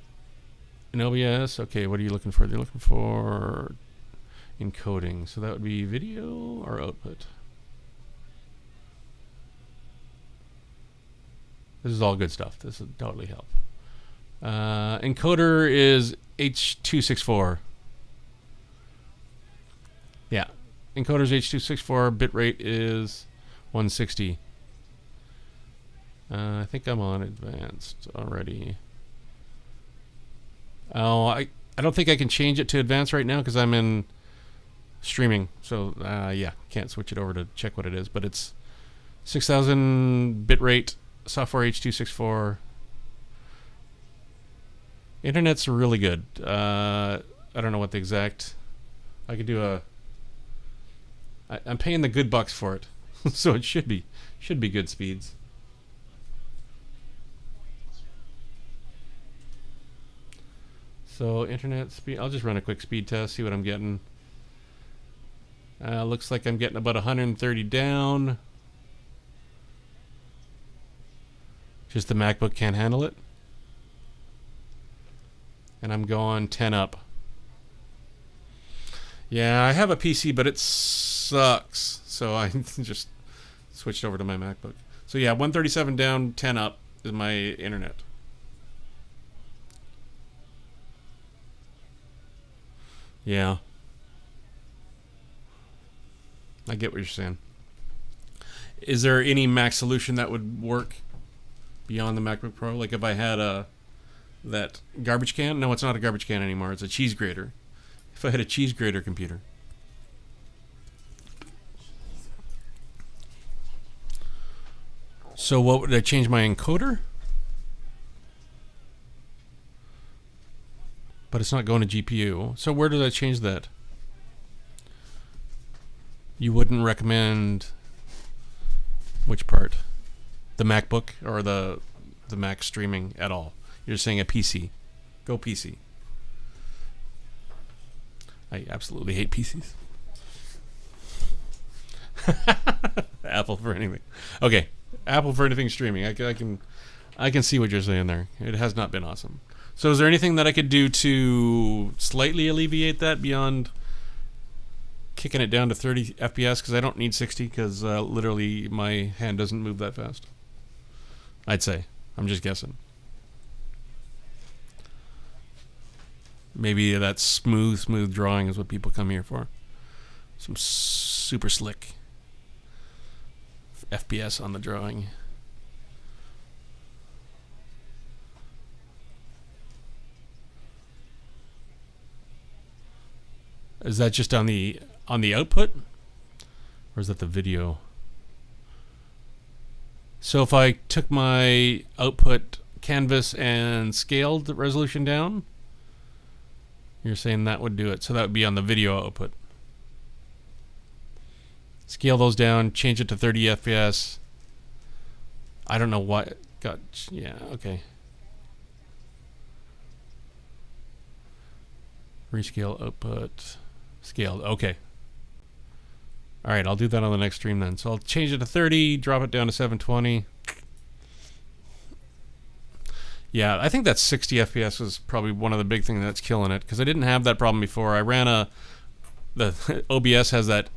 OBS, okay, what are you looking for? They're looking for Encoding. So that would be video or output. This is all good stuff. This would totally help. Encoder is H.264. Yeah. Encoder's H.264. Bitrate is 160. I think I'm on advanced already. Oh, I don't think I can change it to advanced right now because I'm in streaming. So, yeah, can't switch it over to check what it is. But it's 6,000 bitrate, software H.264. Internet's really good. I don't know what the exact... I could do a... I'm paying the good bucks for it. So it should be good speeds. So internet speed, I'll just run a quick speed test, see what I'm getting. Looks like I'm getting about 130 down. Just the MacBook can't handle it. And I'm going 10 up. Yeah, I have a PC, but it sucks. So I just switched over to my MacBook. So yeah, 137 down, 10 up is my internet. Yeah. I get what you're saying. Is there any Mac solution that would work beyond the MacBook Pro? Like if I had that garbage can? No, it's not a garbage can anymore. It's a cheese grater. If I had a cheese grater computer. So what would I change my encoder? But it's not going to GPU. So where did I change that? You wouldn't recommend which part? The MacBook or the Mac streaming at all? You're saying a PC. Go PC. I absolutely hate PCs. Apple for anything. Okay, Apple for anything streaming. I can see what you're saying there. It has not been awesome. So is there anything that I could do to slightly alleviate that beyond kicking it down to 30 FPS? Because I don't need 60 because literally my hand doesn't move that fast. I'd say. I'm just guessing. Maybe that smooth drawing is what people come here for. Some super slick FPS on the drawing. Is that just on the output? Or is that the video? So if I took my output canvas and scaled the resolution down, you're saying that would do it. So that would be on the video output. Scale those down, change it to 30 FPS. I don't know why. Yeah, okay. Rescale output. Scaled. Okay. Alright, I'll do that on the next stream then. So I'll change it to 30, drop it down to 720. Yeah, I think that 60 FPS was probably one of the big things that's killing it, because I didn't have that problem before. I ran the OBS has that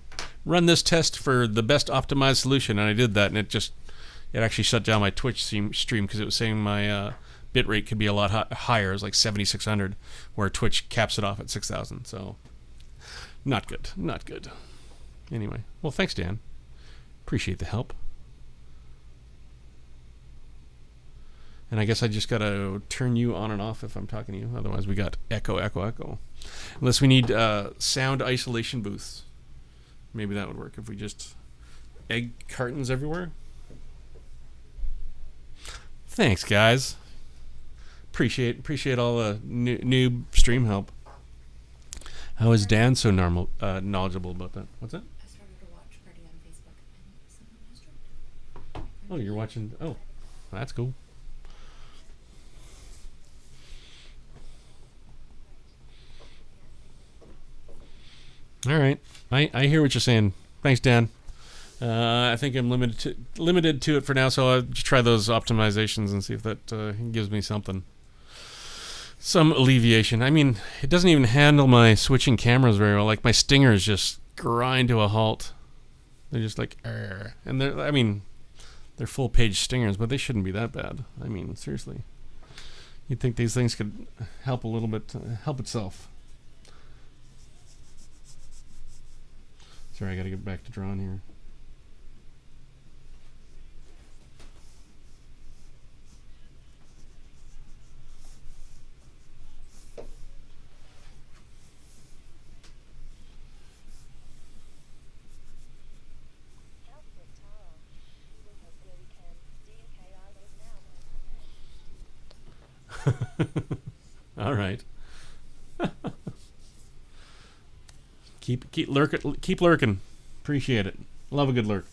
run this test for the best optimized solution, and I did that, and it actually shut down my Twitch stream because it was saying my bitrate could be a lot higher. It was like 7600, where Twitch caps it off at 6000. So not good, not good. Anyway, well, thanks, Dan. Appreciate the help. And I guess I just gotta turn you on and off if I'm talking to you. Otherwise, we got echo. Unless we need sound isolation booths. Maybe that would work if we just egg cartons everywhere. Thanks, guys. Appreciate all the new stream help. How is Dan so knowledgeable about that? What's that? I started to watch Party on Facebook and someone has dropped it. Oh, you're watching. Oh, that's cool. All right, I hear what you're saying. Thanks, Dan. I think I'm limited to it for now, so I'll just try those optimizations and see if that gives me something. some alleviation. I mean, it doesn't even handle my switching cameras very well. Like my stingers just grind to a halt. They're just like, "Arr." And they're full page stingers, but they shouldn't be that bad. I mean, seriously. You'd think these things could help a little bit, help itself. Sorry, I gotta get back to drawing here. All right. keep lurking. Keep lurking. Appreciate it. Love a good lurk.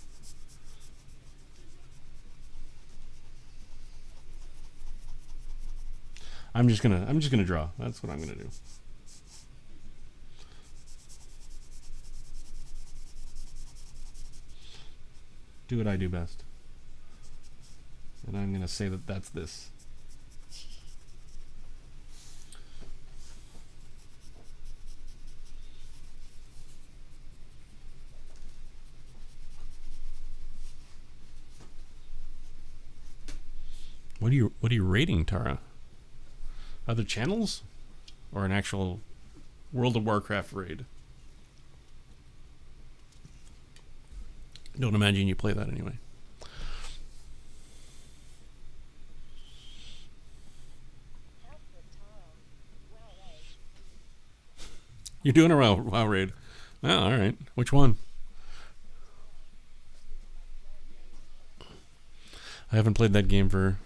I'm just gonna draw. That's what I'm gonna do. Do what I do best. And I'm gonna say that that's this. What are you rating, Tara? Other channels? Or an actual World of Warcraft raid? Don't imagine you play that anyway. You're doing a WoW raid. Oh, alright. Which one? I haven't played that game for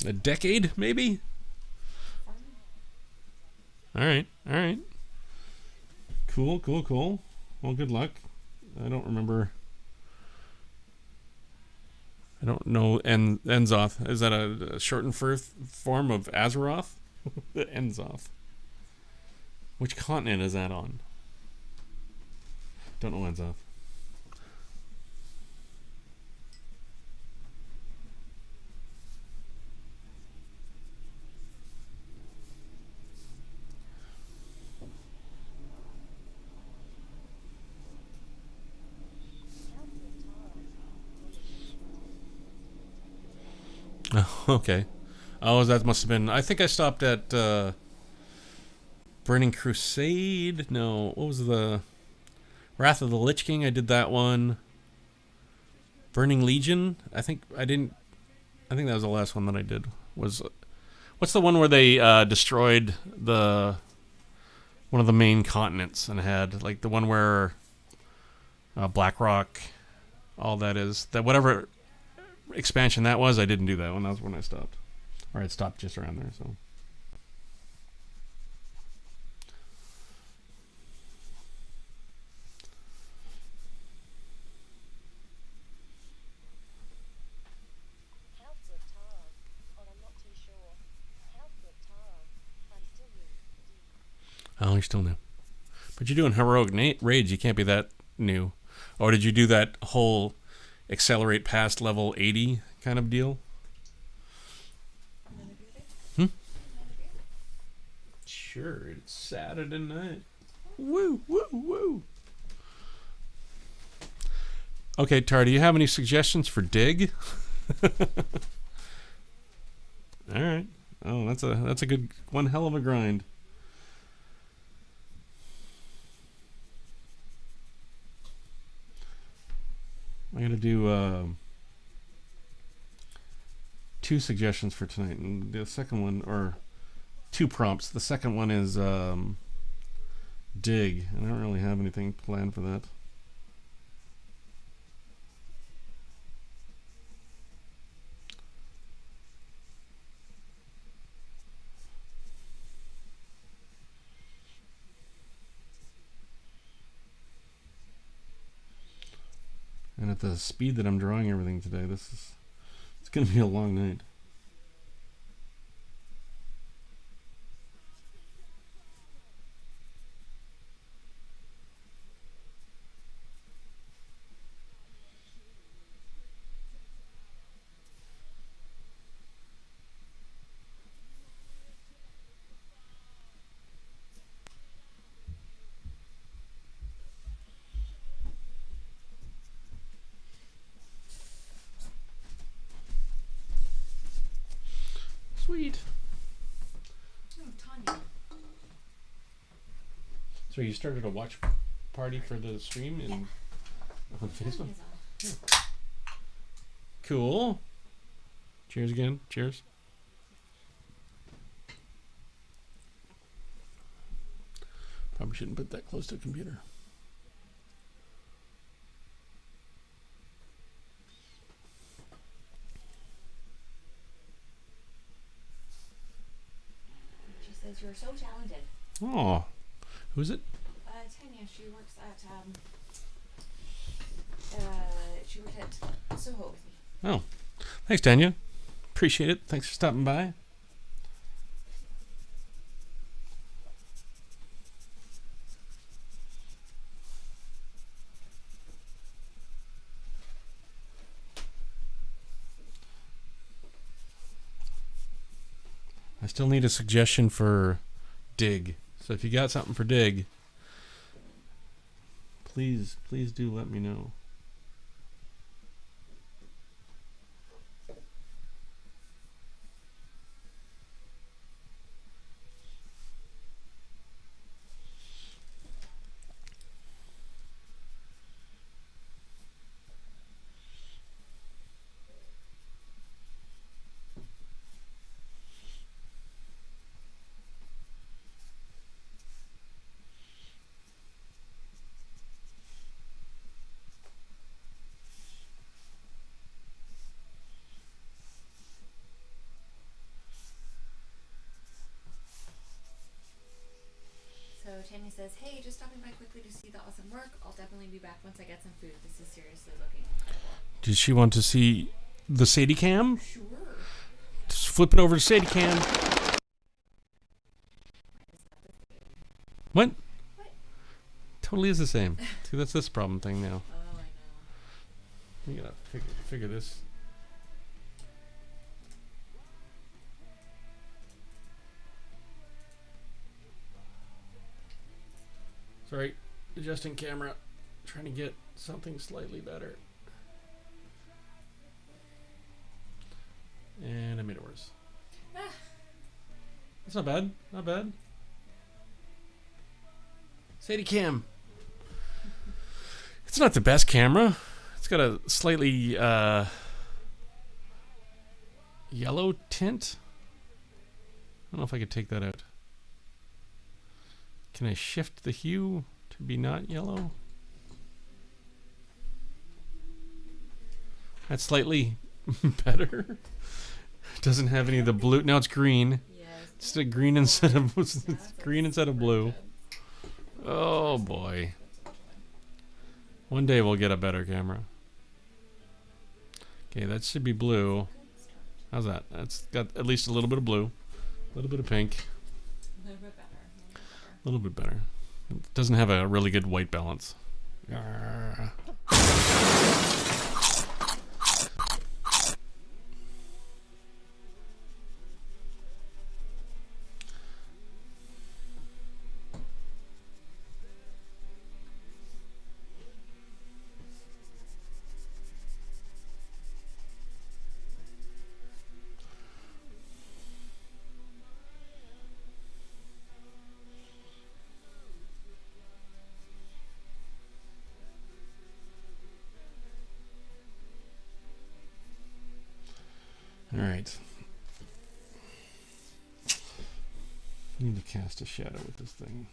a decade, maybe? Alright. Cool. Well, good luck. I don't remember. I don't know. Enzoth. Is that a shortened form of Azeroth? Enzoth. Which continent is that on? Don't know Enzoth. Oh, okay. Oh, that must have been. I think I stopped at Burning Crusade. No, what was the Wrath of the Lich King? I did that one. Burning Legion. I think that was the last one that I did. What's the one where they destroyed one of the main continents and had like the one where BlackRock, all that is that whatever expansion that was. I didn't do that one. That was when I stopped, or I'd stopped just around there. So. Oh, you're still new. But you're doing heroic raids. You can't be that new. Or did you do that whole accelerate past level 80 kind of deal? Sure, it's Saturday night. Woo. Okay, Tara, do you have any suggestions for Dig? All right. Oh, that's a good one. Hell of a grind. I'm gonna do two suggestions for tonight, and the second one, or two prompts. The second one is Dig, and I don't really have anything planned for that. And at the speed that I'm drawing everything today, it's going to be a long night. So you started a watch party for the stream on Facebook? Cool. Cheers again. Cheers. Probably shouldn't put that close to a computer. She says you're so talented. Oh, who's it? Tanya, she works at Soho with me. Oh, thanks, Tanya. Appreciate it. Thanks for stopping by. I still need a suggestion for Dig. So if you got something for Dig, please do let me know. So Tanya says, hey, just stopping by quickly to see the awesome work. I'll definitely be back once I get some food. This is seriously looking incredible. Did she want to see the Sadie Cam? Sure. Just flipping over to Sadie Cam. What? What? Totally is the same. See, that's this problem thing now. Oh, I know. We gotta figure this. Sorry, adjusting camera. Trying to get something slightly better. And I made it worse. Ah. That's not bad. Not bad. Sadie Cam. It's not the best camera. It's got a slightly yellow tint. I don't know if I could take that out. Can I shift the hue to be not yellow? That's slightly better. Doesn't have any of the blue. Now it's green. Yes. It's a green instead of green instead of blue. Oh boy. One day we'll get a better camera. Okay, that should be blue. How's that? That's got at least a little bit of blue, a little bit of pink, A little bit better. a little bit better. It doesn't have a really good white balance. Yarr. All right. I need to cast a shadow with this thing.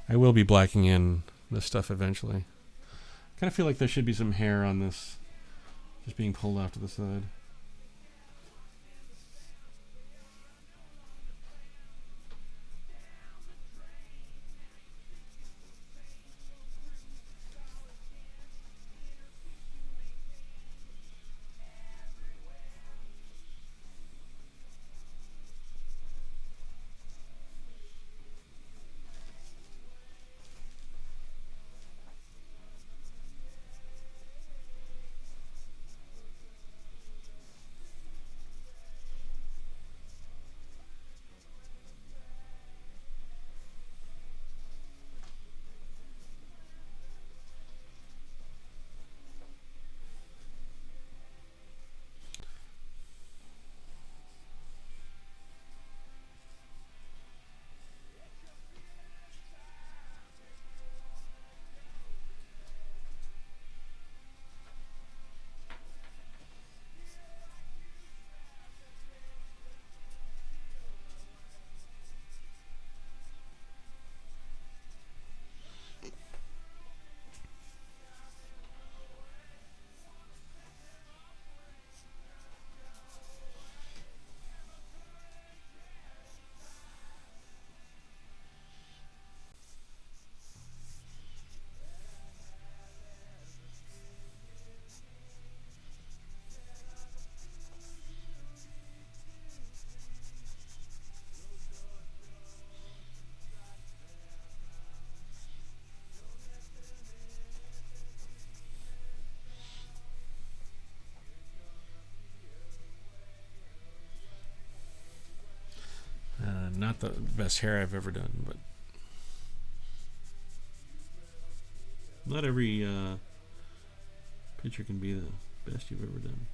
I will be blacking in this stuff eventually. Kind of feel like there should be some hair on this, just being pulled off to the side. not the best hair I've ever done, but not every picture can be the best you've ever done.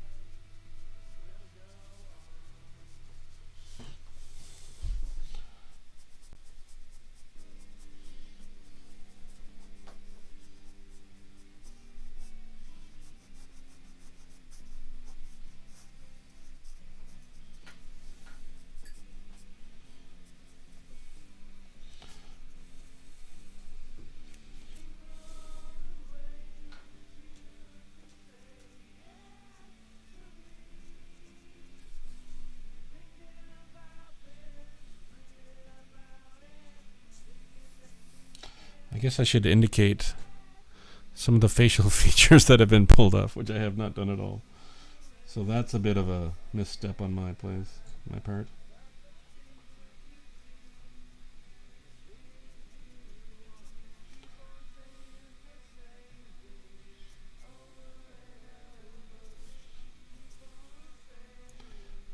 I guess I should indicate some of the facial features that have been pulled off, which I have not done at all. So that's a bit of a misstep on my part.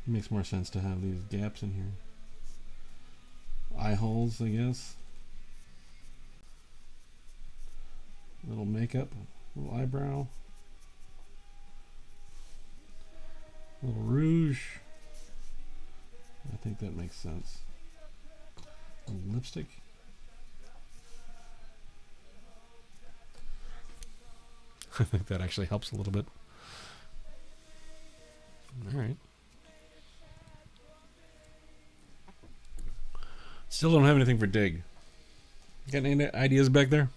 It makes more sense to have these gaps in here. Eye holes, I guess. Little makeup, little eyebrow, little rouge. I think that makes sense. A little lipstick. I think that actually helps a little bit. All right. Still don't have anything for dig. Got any ideas back there?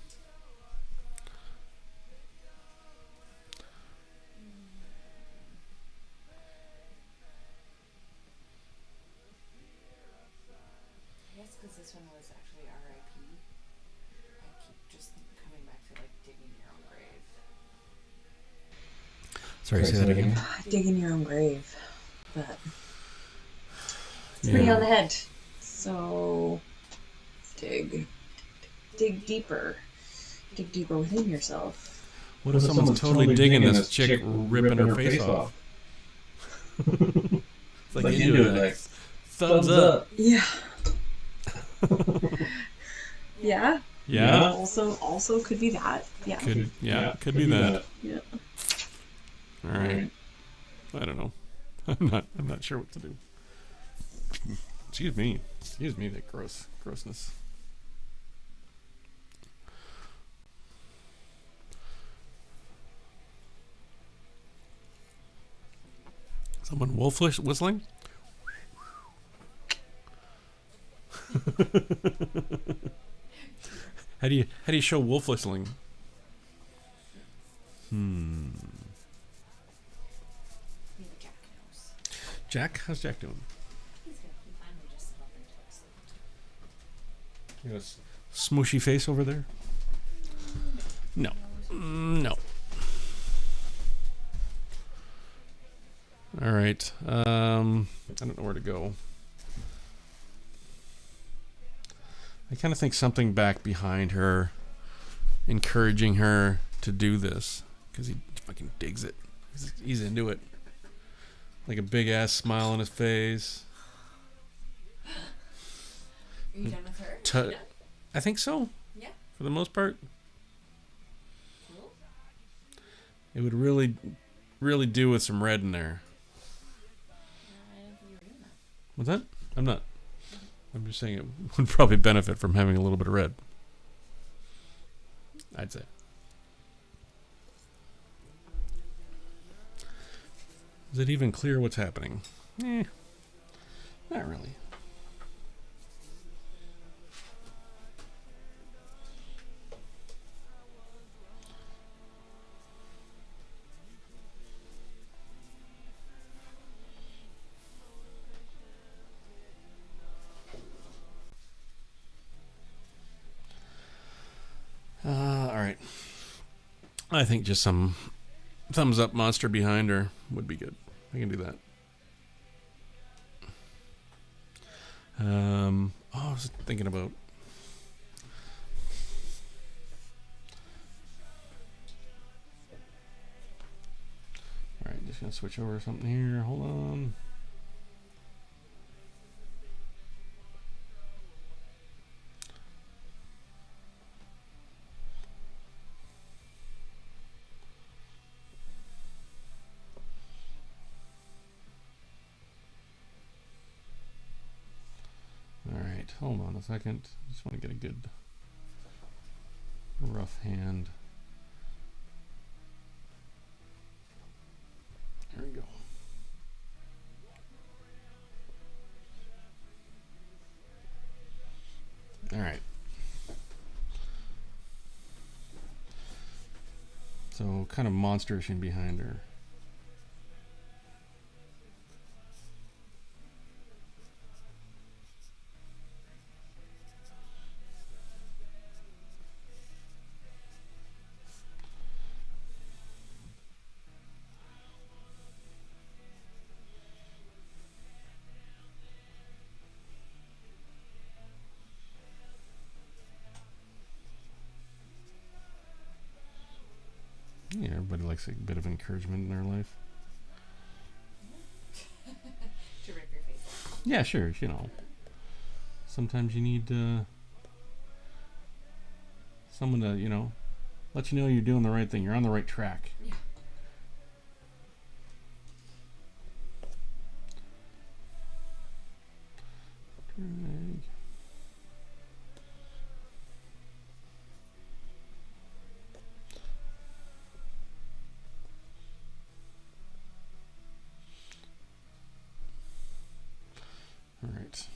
I guess because this one was actually R.I.P. I keep just coming back to like digging your own grave. Sorry, say that again. Digging your own grave. But it's pretty on the head. So dig deeper. Dig deeper within yourself. What if someone's totally digging this chick ripping her face off? It's like into it, like thumbs up. Yeah. Yeah. Yeah. Also could be that. Yeah. Could be that. Yeah. All right. I don't know. I'm not sure what to do. Excuse me, that grossness. Someone wolf whistling? How do you show wolf whistling? Maybe Jack knows. Jack? How's Jack doing? He's good. He finally just set up into it. You got a smooshy face over there? No. No. All right. I don't know where to go. I kind of think something back behind her, encouraging her to do this, because he fucking digs it. He's into it. Like a big ass smile on his face. Are you done with her? Yeah. I think so. Yeah. For the most part. Cool. It would really do with some red in there. I didn't think you were doing that. What's that? I'm not. I'm just saying it would probably benefit from having a little bit of red. I'd say. Is it even clear what's happening? Not really. All right. I think just some thumbs up monster behind her would be good. I can do that. I was thinking about. All right, just gonna switch over something here. Hold on. Hold on a second. Just want to get a good rough hand. There we go. All right. So kind of monsterish in behind her. Yeah, everybody likes a bit of encouragement in their life. To rip your face off. Yeah, sure. You know, sometimes you need someone to, let you know you're doing the right thing. You're on the right track. Yeah. Drag. All right.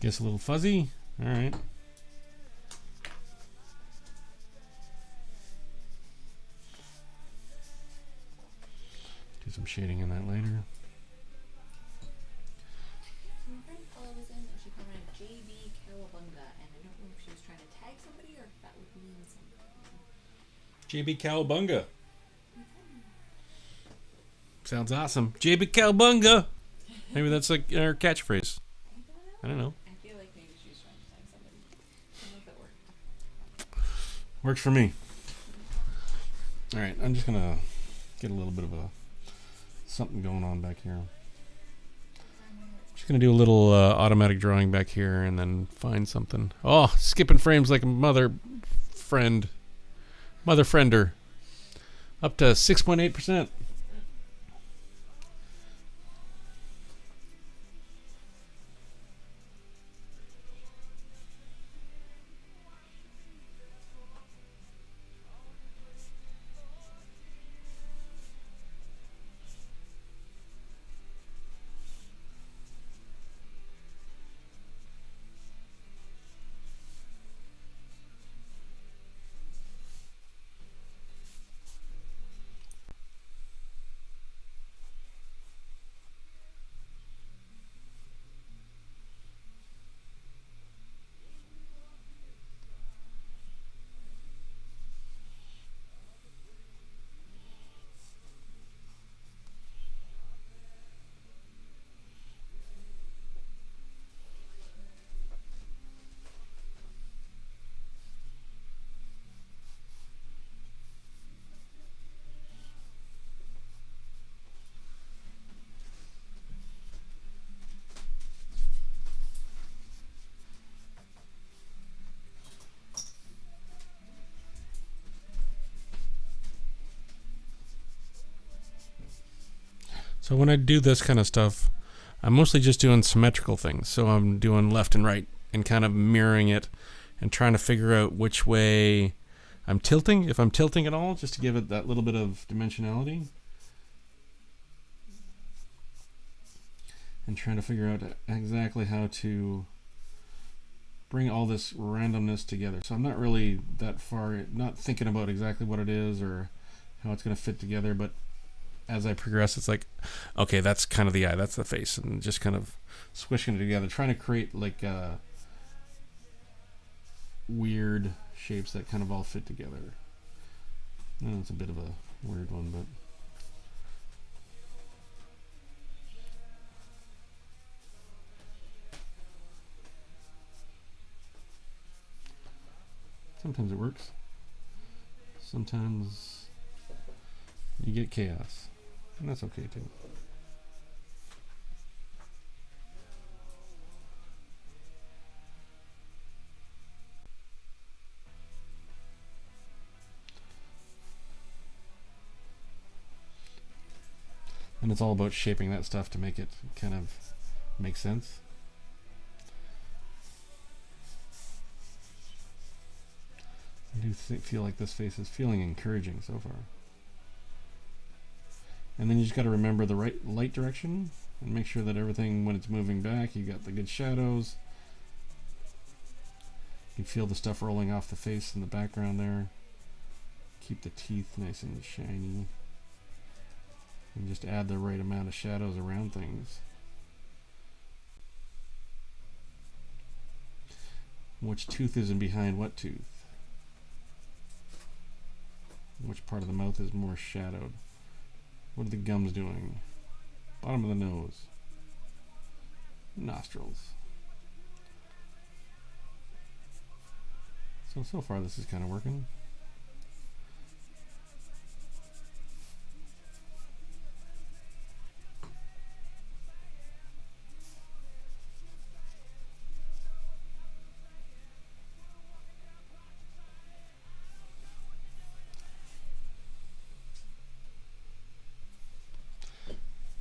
Guess a little fuzzy. All right. Do some shading in that later. My friend Paula was in and she commented JB Cowabunga, and I don't know if she was trying to tag somebody or if that would mean something. JB Cowabunga. Sounds awesome. JB Cowabunga. Maybe that's like our catchphrase. I don't know. I feel like maybe she was trying to tag somebody. I don't know if it worked. Works for me. All right, I'm just gonna get a little bit of something going on back here. Just gonna do a little automatic drawing back here and then find something. Oh, skipping frames like a mother friender. Up to 6.8%. So when I do this kind of stuff, I'm mostly just doing symmetrical things. So I'm doing left and right and kind of mirroring it and trying to figure out which way I'm tilting, if I'm tilting at all, just to give it that little bit of dimensionality. And trying to figure out exactly how to bring all this randomness together. So I'm not really that far, not thinking about exactly what it is or how it's going to fit together, but as I progress, it's like, okay, that's kind of the eye, that's the face, and just kind of squishing it together, trying to create like weird shapes that kind of all fit together. I know it's a bit of a weird one, but sometimes it works. Sometimes you get chaos, and that's okay too. And it's all about shaping that stuff to make it kind of make sense. I do feel like this face is feeling encouraging so far. And then you just got to remember the right light direction and make sure that everything, when it's moving back, you got the good shadows. You feel the stuff rolling off the face in the background there. Keep the teeth nice and shiny. And just add the right amount of shadows around things. Which tooth is in behind what tooth? Which part of the mouth is more shadowed? What are the gums doing? Bottom of the nose. Nostrils. So far this is kind of working.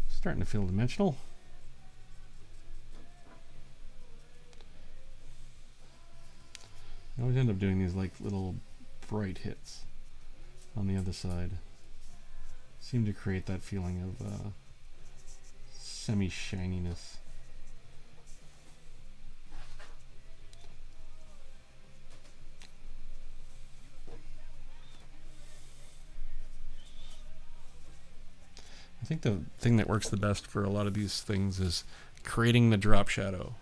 Starting to feel dimensional. I always end up doing these like little bright hits on the other side. Seem to create that feeling of semi-shininess. I think the thing that works the best for a lot of these things is creating the drop shadow.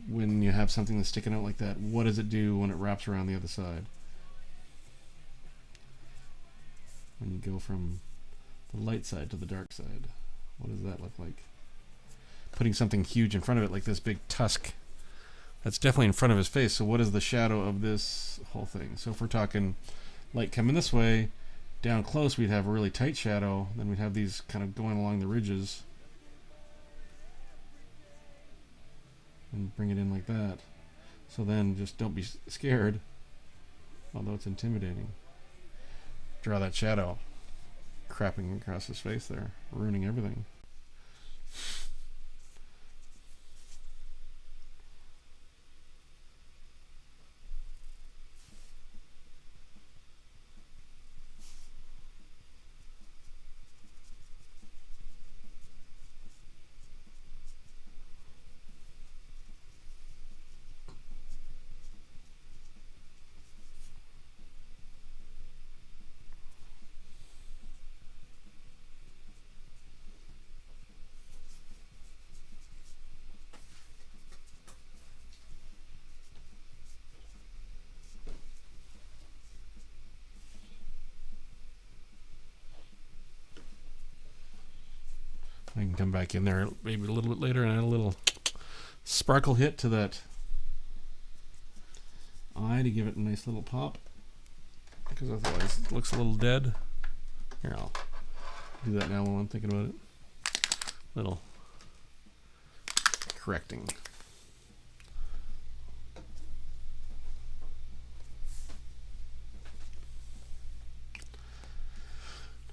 When you have something that's sticking out like that, what does it do when it wraps around the other side? When you go from the light side to the dark side, what does that look like? Putting something huge in front of it, like this big tusk, that's definitely in front of his face. So what is the shadow of this whole thing? So if we're talking light coming this way, down close we'd have a really tight shadow, then we'd have these kind of going along the ridges and bring it in like that. So then just don't be scared, although it's intimidating. Draw that shadow crapping across his face there, ruining everything. I can come back in there maybe a little bit later and add a little sparkle hit to that eye to give it a nice little pop, because otherwise it looks a little dead. Here, I'll do that now while I'm thinking about it. Little correcting.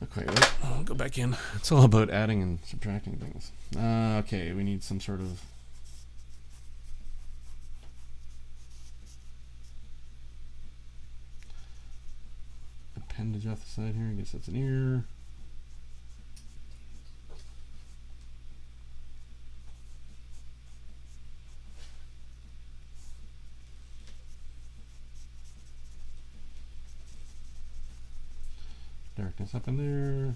Not quite right. I'll go back in. It's all about adding and subtracting things. Okay, we need some sort of appendage off the side here. I guess that's an ear. Darkness up in there.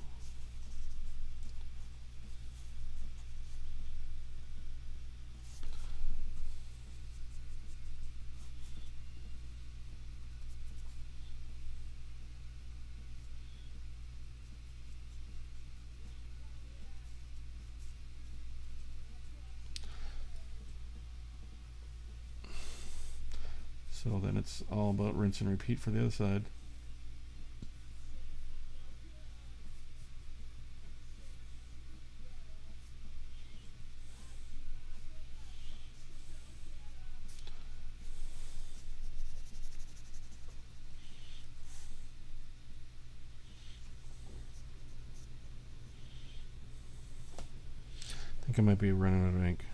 So then it's all about rinse and repeat for the other side. I think I might be running out of ink.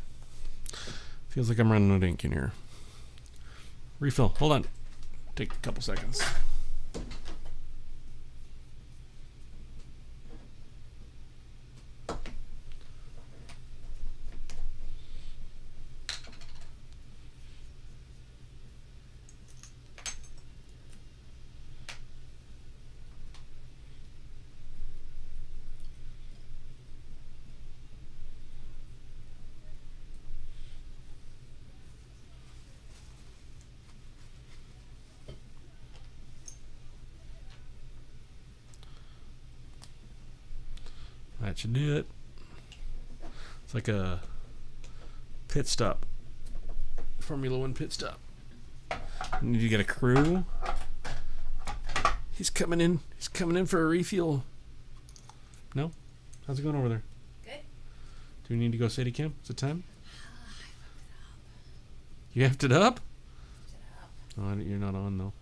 Feels like I'm running out of ink in here. Refill. Hold on. Take a couple seconds. That should do it. It's like a pit stop. Formula One pit stop. Need to get a crew. He's coming in. He's coming in for a refuel. No? How's it going over there? Good. Do we need to go steady cam? Is it time? You effed it up? Oh, you're not on though.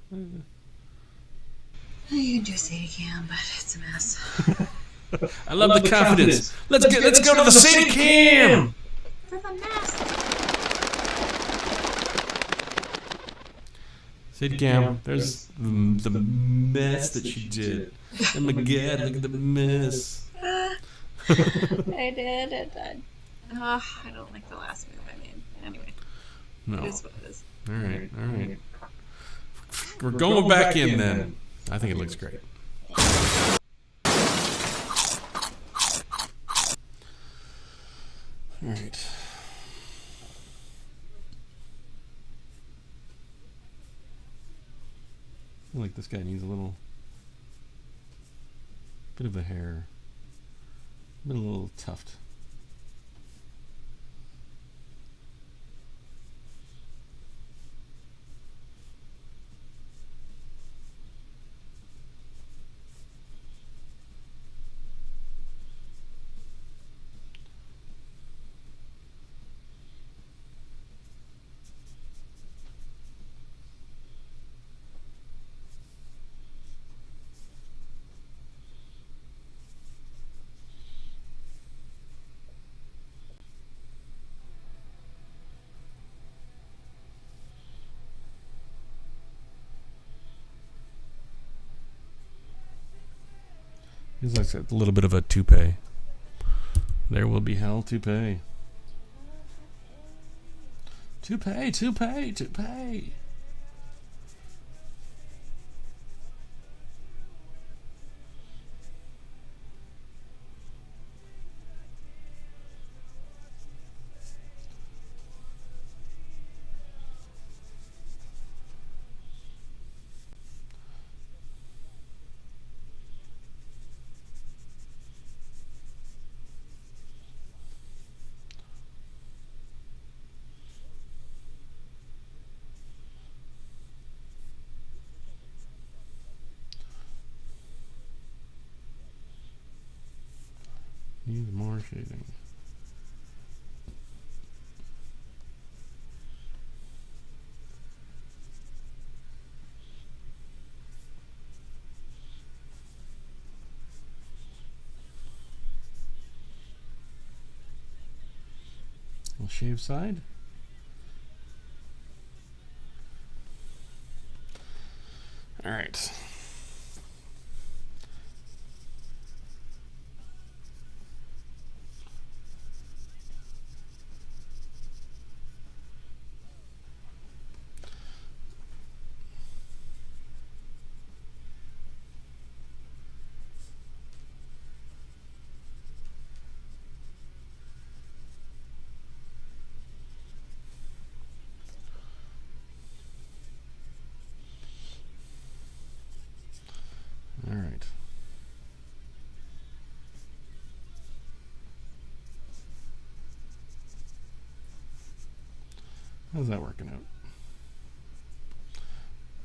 You can do steady cam, but it's a mess. I love the confidence. Let's go to the steady cam. For the mess. Steady cam. There's the mess that she did. Oh my god, look at the mess. I did it. I don't like the last move I made. Anyway, No. it is what it is. All right. We're going back in then. I think it looks great. All right. I feel like this guy needs a little bit of a hair, a little tuft. He's like a little bit of a toupee. There will be hell to pay. Toupee. Needs more shading. We'll shave side. All right. All right. How's that working out?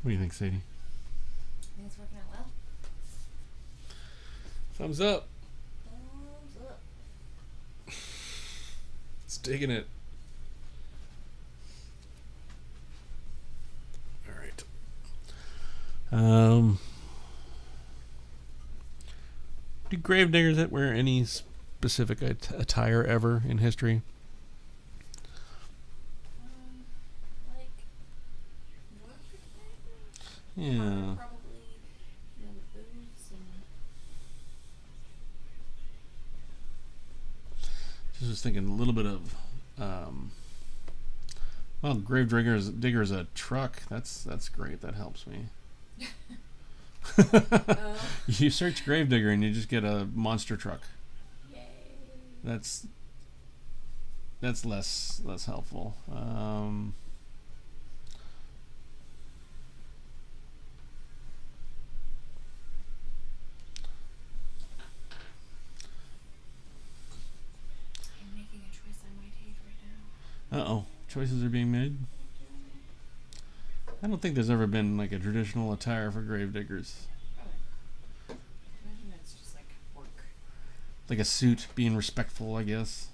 What do you think, Sadie? I think it's working out well. Thumbs up. Thumbs up. It's digging it. All right. Do gravediggers that wear any specific attire ever in history? Like work attire? Yeah. Probably, you know, the boots and Just was thinking a little bit of, well, digger is a truck. That's great. That helps me. You search gravedigger and you just get a monster truck. yay. That's less helpful. I'm making a choice I might hate right now. Uh-oh. Choices are being made. I don't think there's ever been like a traditional attire for gravediggers. Imagine it's just like work. Like a suit, being respectful, I guess.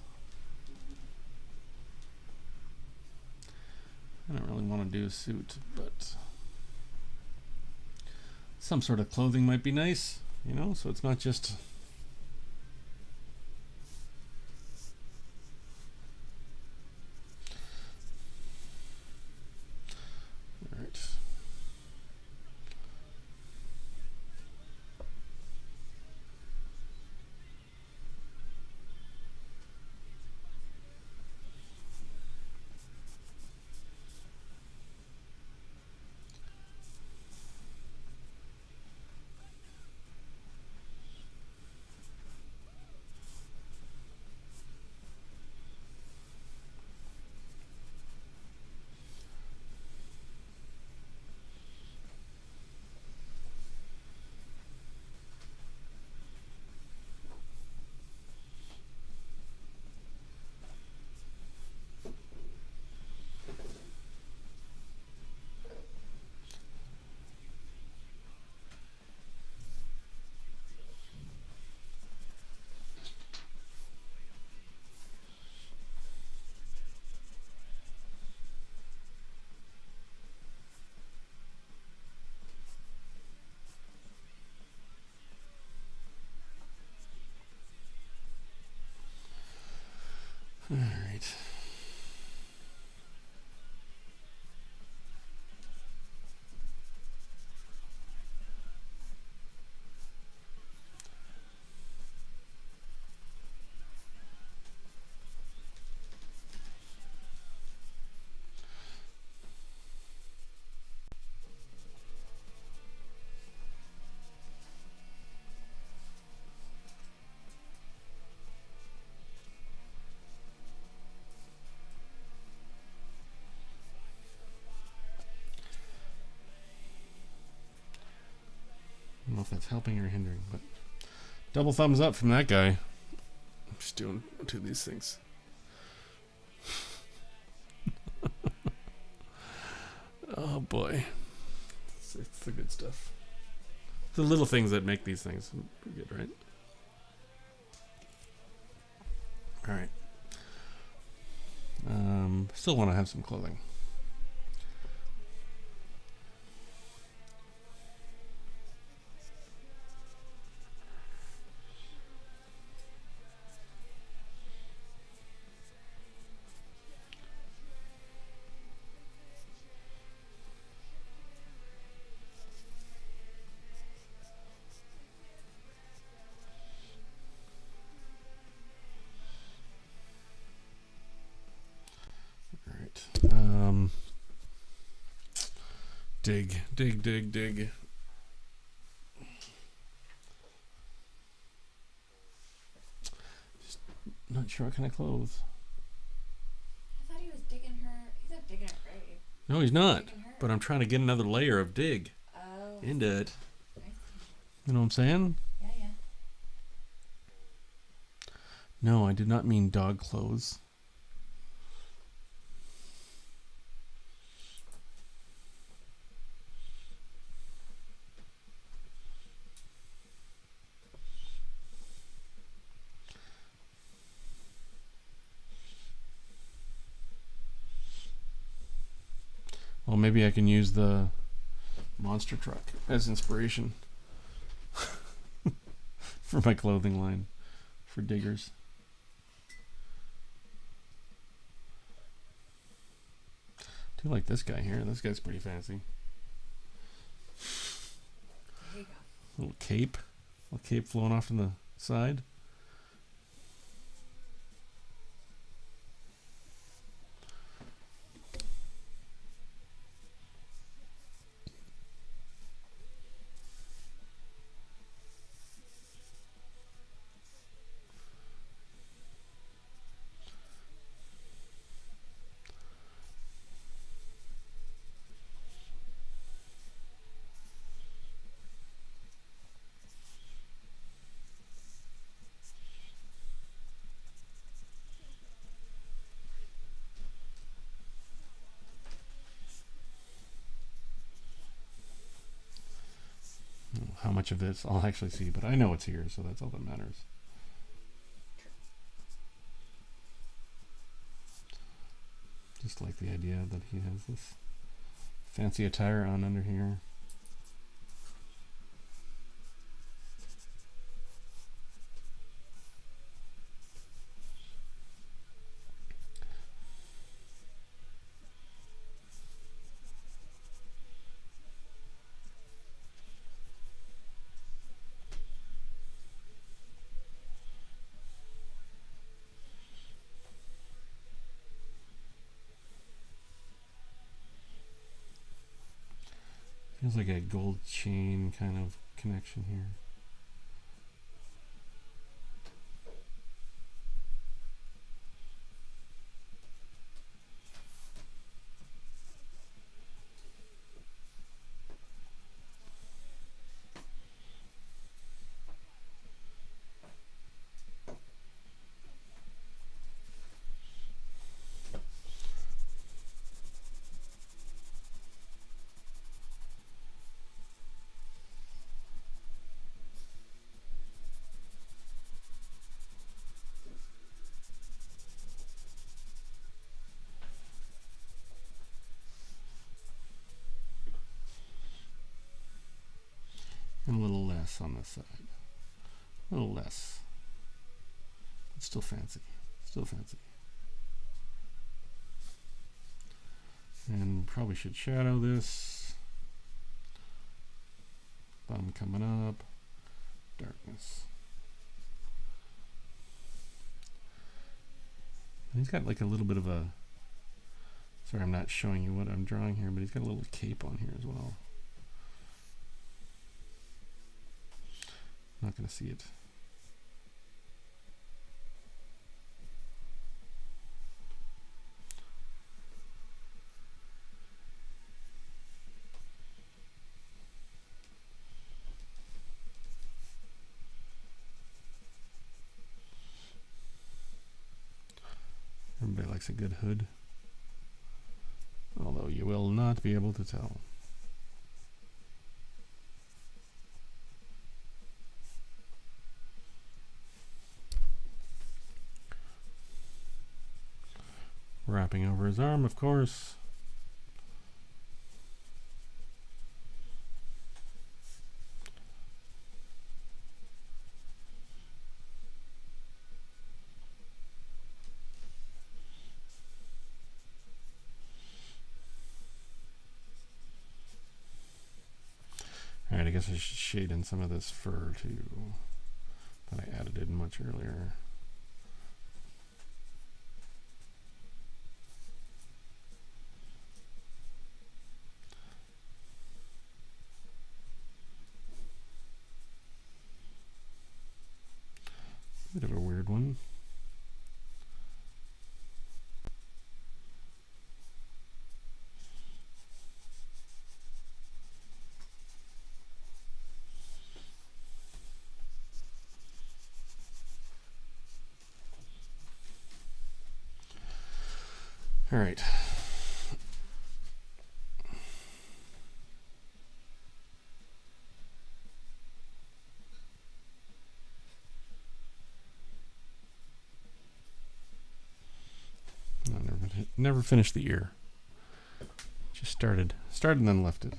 I don't really want to do a suit, but some sort of clothing might be nice, you know, so it's not just... All right. All right. I don't know if that's helping or hindering, but double thumbs up from that guy. I'm just doing two of these things. Oh boy, it's the good stuff. The little things that make these things pretty good, right? All right. Still want to have some clothing. Dig. Just not sure what kind of clothes. I thought he was digging her. He's not digging her grave. No, he's not. Digging her. But I'm trying to get another layer of dig Oh. into it. I see. You know what I'm saying? Yeah. No, I did not mean dog clothes. Well, maybe I can use the monster truck as inspiration for my clothing line for diggers. I do like this guy here. This guy's pretty fancy. There you go. Little cape. Little cape flowing off to the side. How much of this I'll actually see, but I know it's here, so that's all that matters. Just like the idea that he has this fancy attire on under here. Feels like a gold chain kind of connection here. And a little less on this side. A little less. It's still fancy. Still fancy. And probably should shadow this. Bottom coming up. Darkness. And he's got like a little bit of a... Sorry, I'm not showing you what I'm drawing here, but he's got a little cape on here as well. Not going to see it. Everybody likes a good hood. Although you will not be able to tell. Wrapping over his arm, of course. Alright, I guess I should shade in some of this fur too, that I added in much earlier. Bit of a weird one. All right. Never finished the ear. Just started and then left it.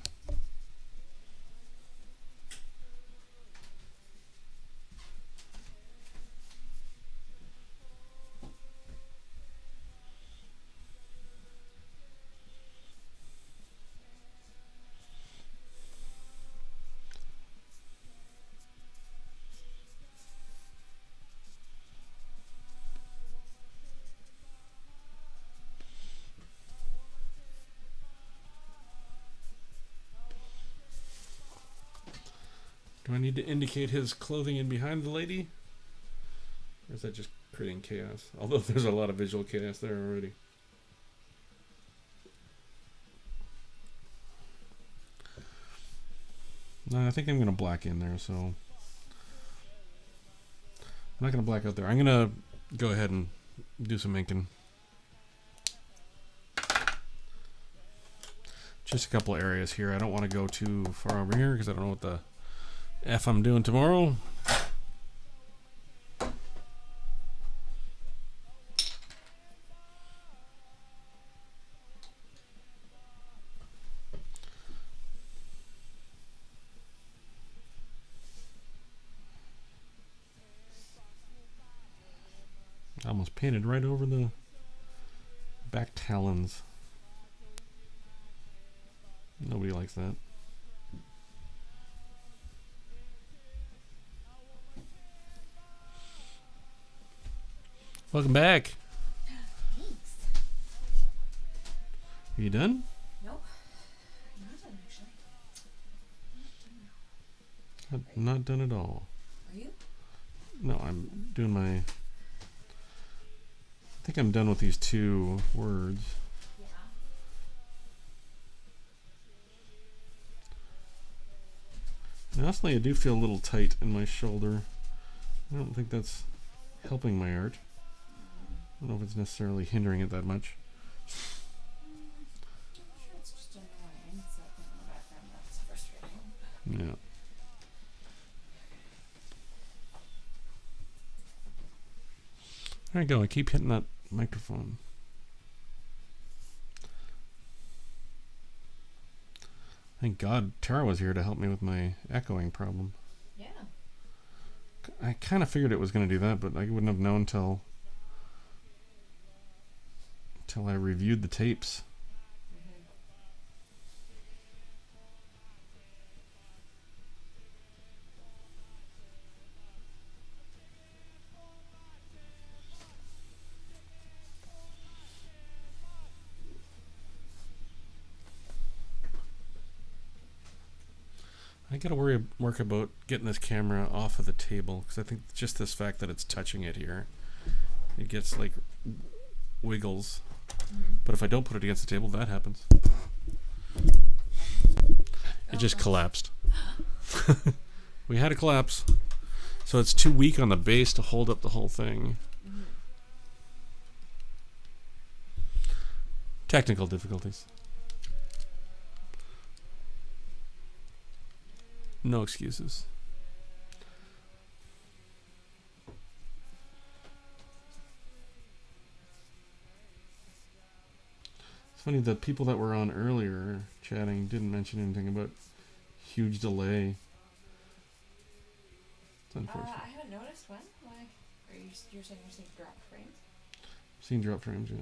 Do I need to indicate his clothing in behind the lady? Or is that just creating chaos? Although there's a lot of visual chaos there already. No, I think I'm going to black in there, so... I'm not going to black out there. I'm going to go ahead and do some inking. Just a couple of areas here. I don't want to go too far over here because I don't know what the F I'm doing tomorrow. I almost painted right over the back talons. Nobody likes that. Welcome back. Thanks. Are you done? Nope. Not done, actually. Not done at all. Are you? No, I'm doing my... I think I'm done with these 2 words. Yeah. And honestly, I do feel a little tight in my shoulder. I don't think that's helping my art. I don't know if it's necessarily hindering it that much. I'm sure it's just annoying. It's that thing in the background that's frustrating. Yeah. There you go. I keep hitting that microphone. Thank God Tara was here to help me with my echoing problem. Yeah. I kind of figured it was going to do that, but I wouldn't have known till I reviewed the tapes. I gotta work about getting this camera off of the table because I think just this fact that it's touching it here, it gets like wiggles. But if I don't put it against the table, that happens. It just collapsed. We had a collapse, so it's too weak on the base to hold up the whole thing. Technical difficulties. No excuses. It's funny, the people that were on earlier chatting didn't mention anything about huge delay. It's unfortunate. I haven't noticed when. Why? Are you? You're saying you're seeing drop frames? Seen drop frames yet?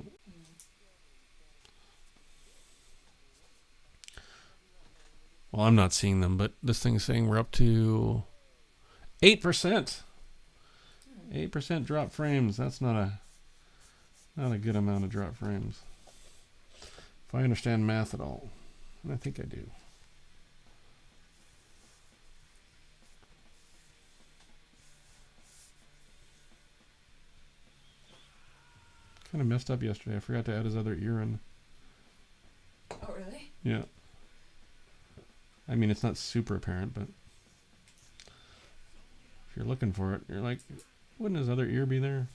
Well, I'm not seeing them, but this thing's saying we're up to 8%. 8% drop frames. That's not a good amount of drop frames. If I understand math at all, and I think I do. Kind of messed up yesterday. I forgot to add his other ear in. Oh, really? Yeah. I mean, it's not super apparent, but if you're looking for it, you're like, wouldn't his other ear be there?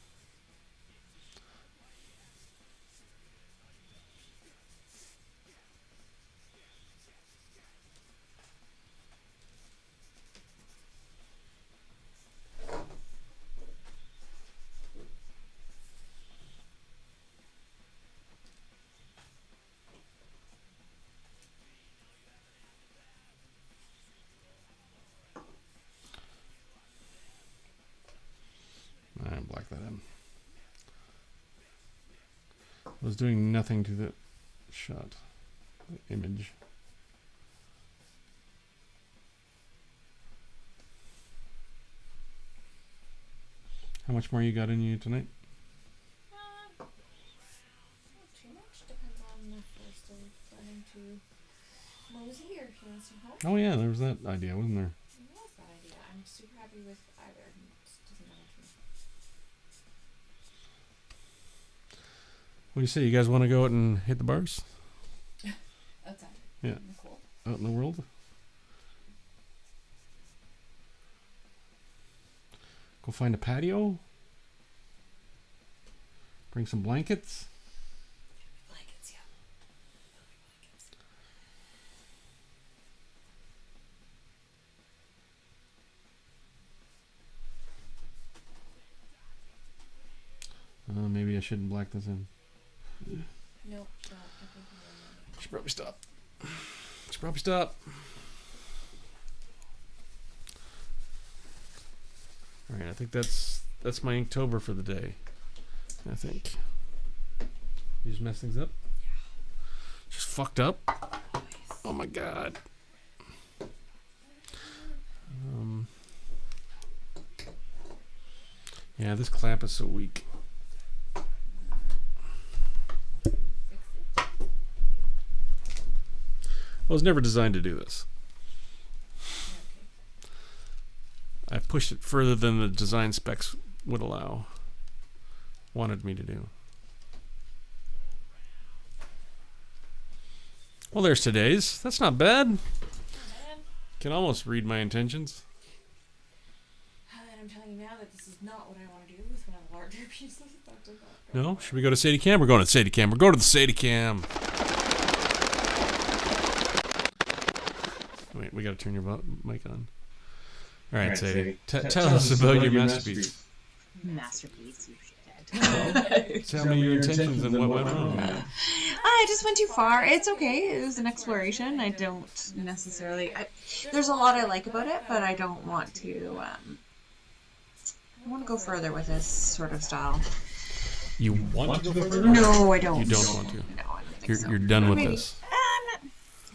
black that in. I was doing nothing to the shot, the image. How much more you got in you tonight? Not too much. Depends on if we're still planning to mosey or if he wants to help. Oh yeah, there was that idea, wasn't there? It was that idea. I'm super happy with either. It just doesn't matter to me. What do you say? You guys want to go out and hit the bars? Outside. Yeah. In the cold. Out in the world? Go find a patio? Bring some blankets? Blankets, yeah. Blankets. Maybe I shouldn't black this in. Nope, don't. I think Should probably stop. Should probably stop. All right, I think that's my Inktober for the day. I think. You just mess things up? Just fucked up? Oh my god. Yeah, this clamp is so weak. I was never designed to do this. I pushed it further than the design specs would allow. Wanted me to do. Well, there's today's. That's not bad. Can almost read my intentions. And I'm telling you now that this is not what I want to do with one of the larger pieces. That did not go No? well. Should we go to Sadie-Cam? We're going to Sadie-Cam. We're going to the Sadie-Cam. Wait, we got to turn your mic on. All right, Sadie. Tell us about your masterpiece. Masterpiece, you shithead. Tell me your intentions and what went wrong. I just went too far. It's okay. It was an exploration. I don't necessarily. There's a lot I like about it, but I don't want to. I want to go further with this sort of style. You want to go further? No, I don't. You don't want to. No, I don't think so. You're done with Maybe. this.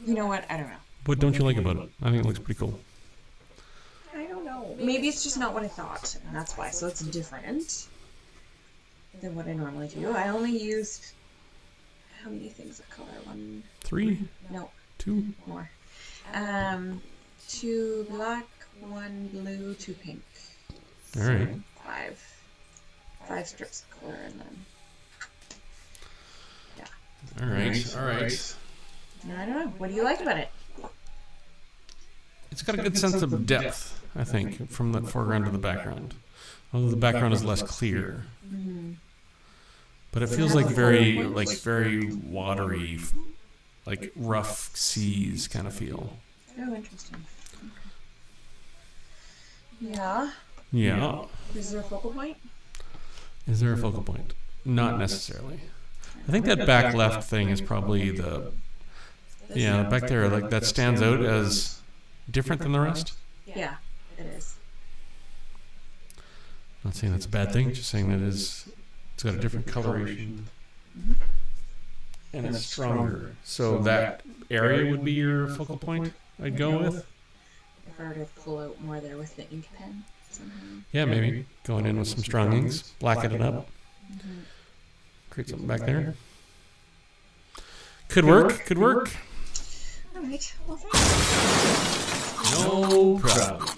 You know what? I don't know. What don't you like about it? I think it looks pretty cool. I don't know. Maybe it's just not what I thought, and that's why. So it's different than what I normally do. I only used how many things of color? 1, 3, no, 2. more. 2 black, 1 blue, 2 pink. All right. So 5 strips of color, and then All right. All right. I don't know. What do you like about it? It's got a good sense of depth, I think, from the foreground to the background. Although the background is less clear. Mm-hmm. But it feels like very watery, like rough seas kind of feel. Oh, interesting. Okay. Yeah. Yeah. Is there a focal point? Is there a focal point? Not necessarily. I think that back left thing is probably the back there, like that stands out as different than the rest. Yeah, it is. Not saying that's a bad thing, just saying that it's got a different coloration. And it's stronger. So that area would be your focal point, I'd go with. If I were to pull out more there with the ink pen somehow. Yeah, maybe. Going in with some strong inks, blacken it up. Create something back there. Could work, could work. All right. Well, thanks. No problem. Good.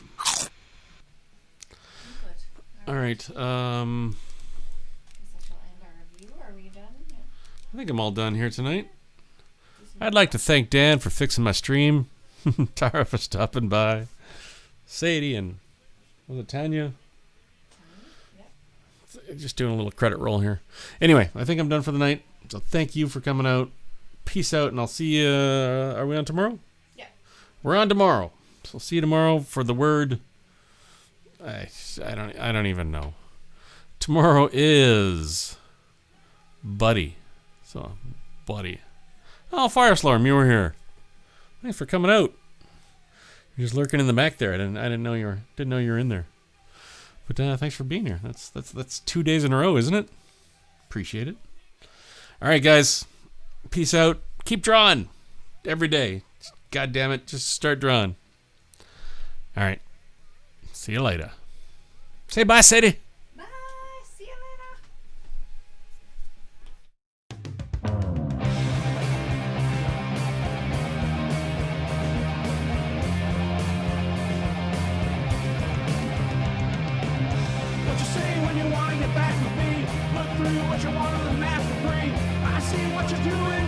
All right. Guess I shall end our review. Are we done? Yeah. I think I'm all done here tonight. I'd like to thank Dan for fixing my stream, Tara for stopping by, Sadie and was it Tanya? Just doing a little credit roll here. Anyway, I think I'm done for the night. So thank you for coming out. Peace out, and I'll see you. Are we on tomorrow? Yeah. We're on tomorrow. So I'll see you tomorrow for the word. I don't even know. Tomorrow is Buddy. So Buddy. Oh, Firestorm, you were here. Thanks for coming out. You're just lurking in the back there. I didn't know you were in there. But thanks for being here. That's 2 days in a row, isn't it? Appreciate it. All right, guys. Peace out. Keep drawing every day. God damn it. Just start drawing. All right. See you later. Say bye, Sadie. Bye. See you later. What you say when you want to get back with me? Look through what you want on the map for free. I see what you're doing.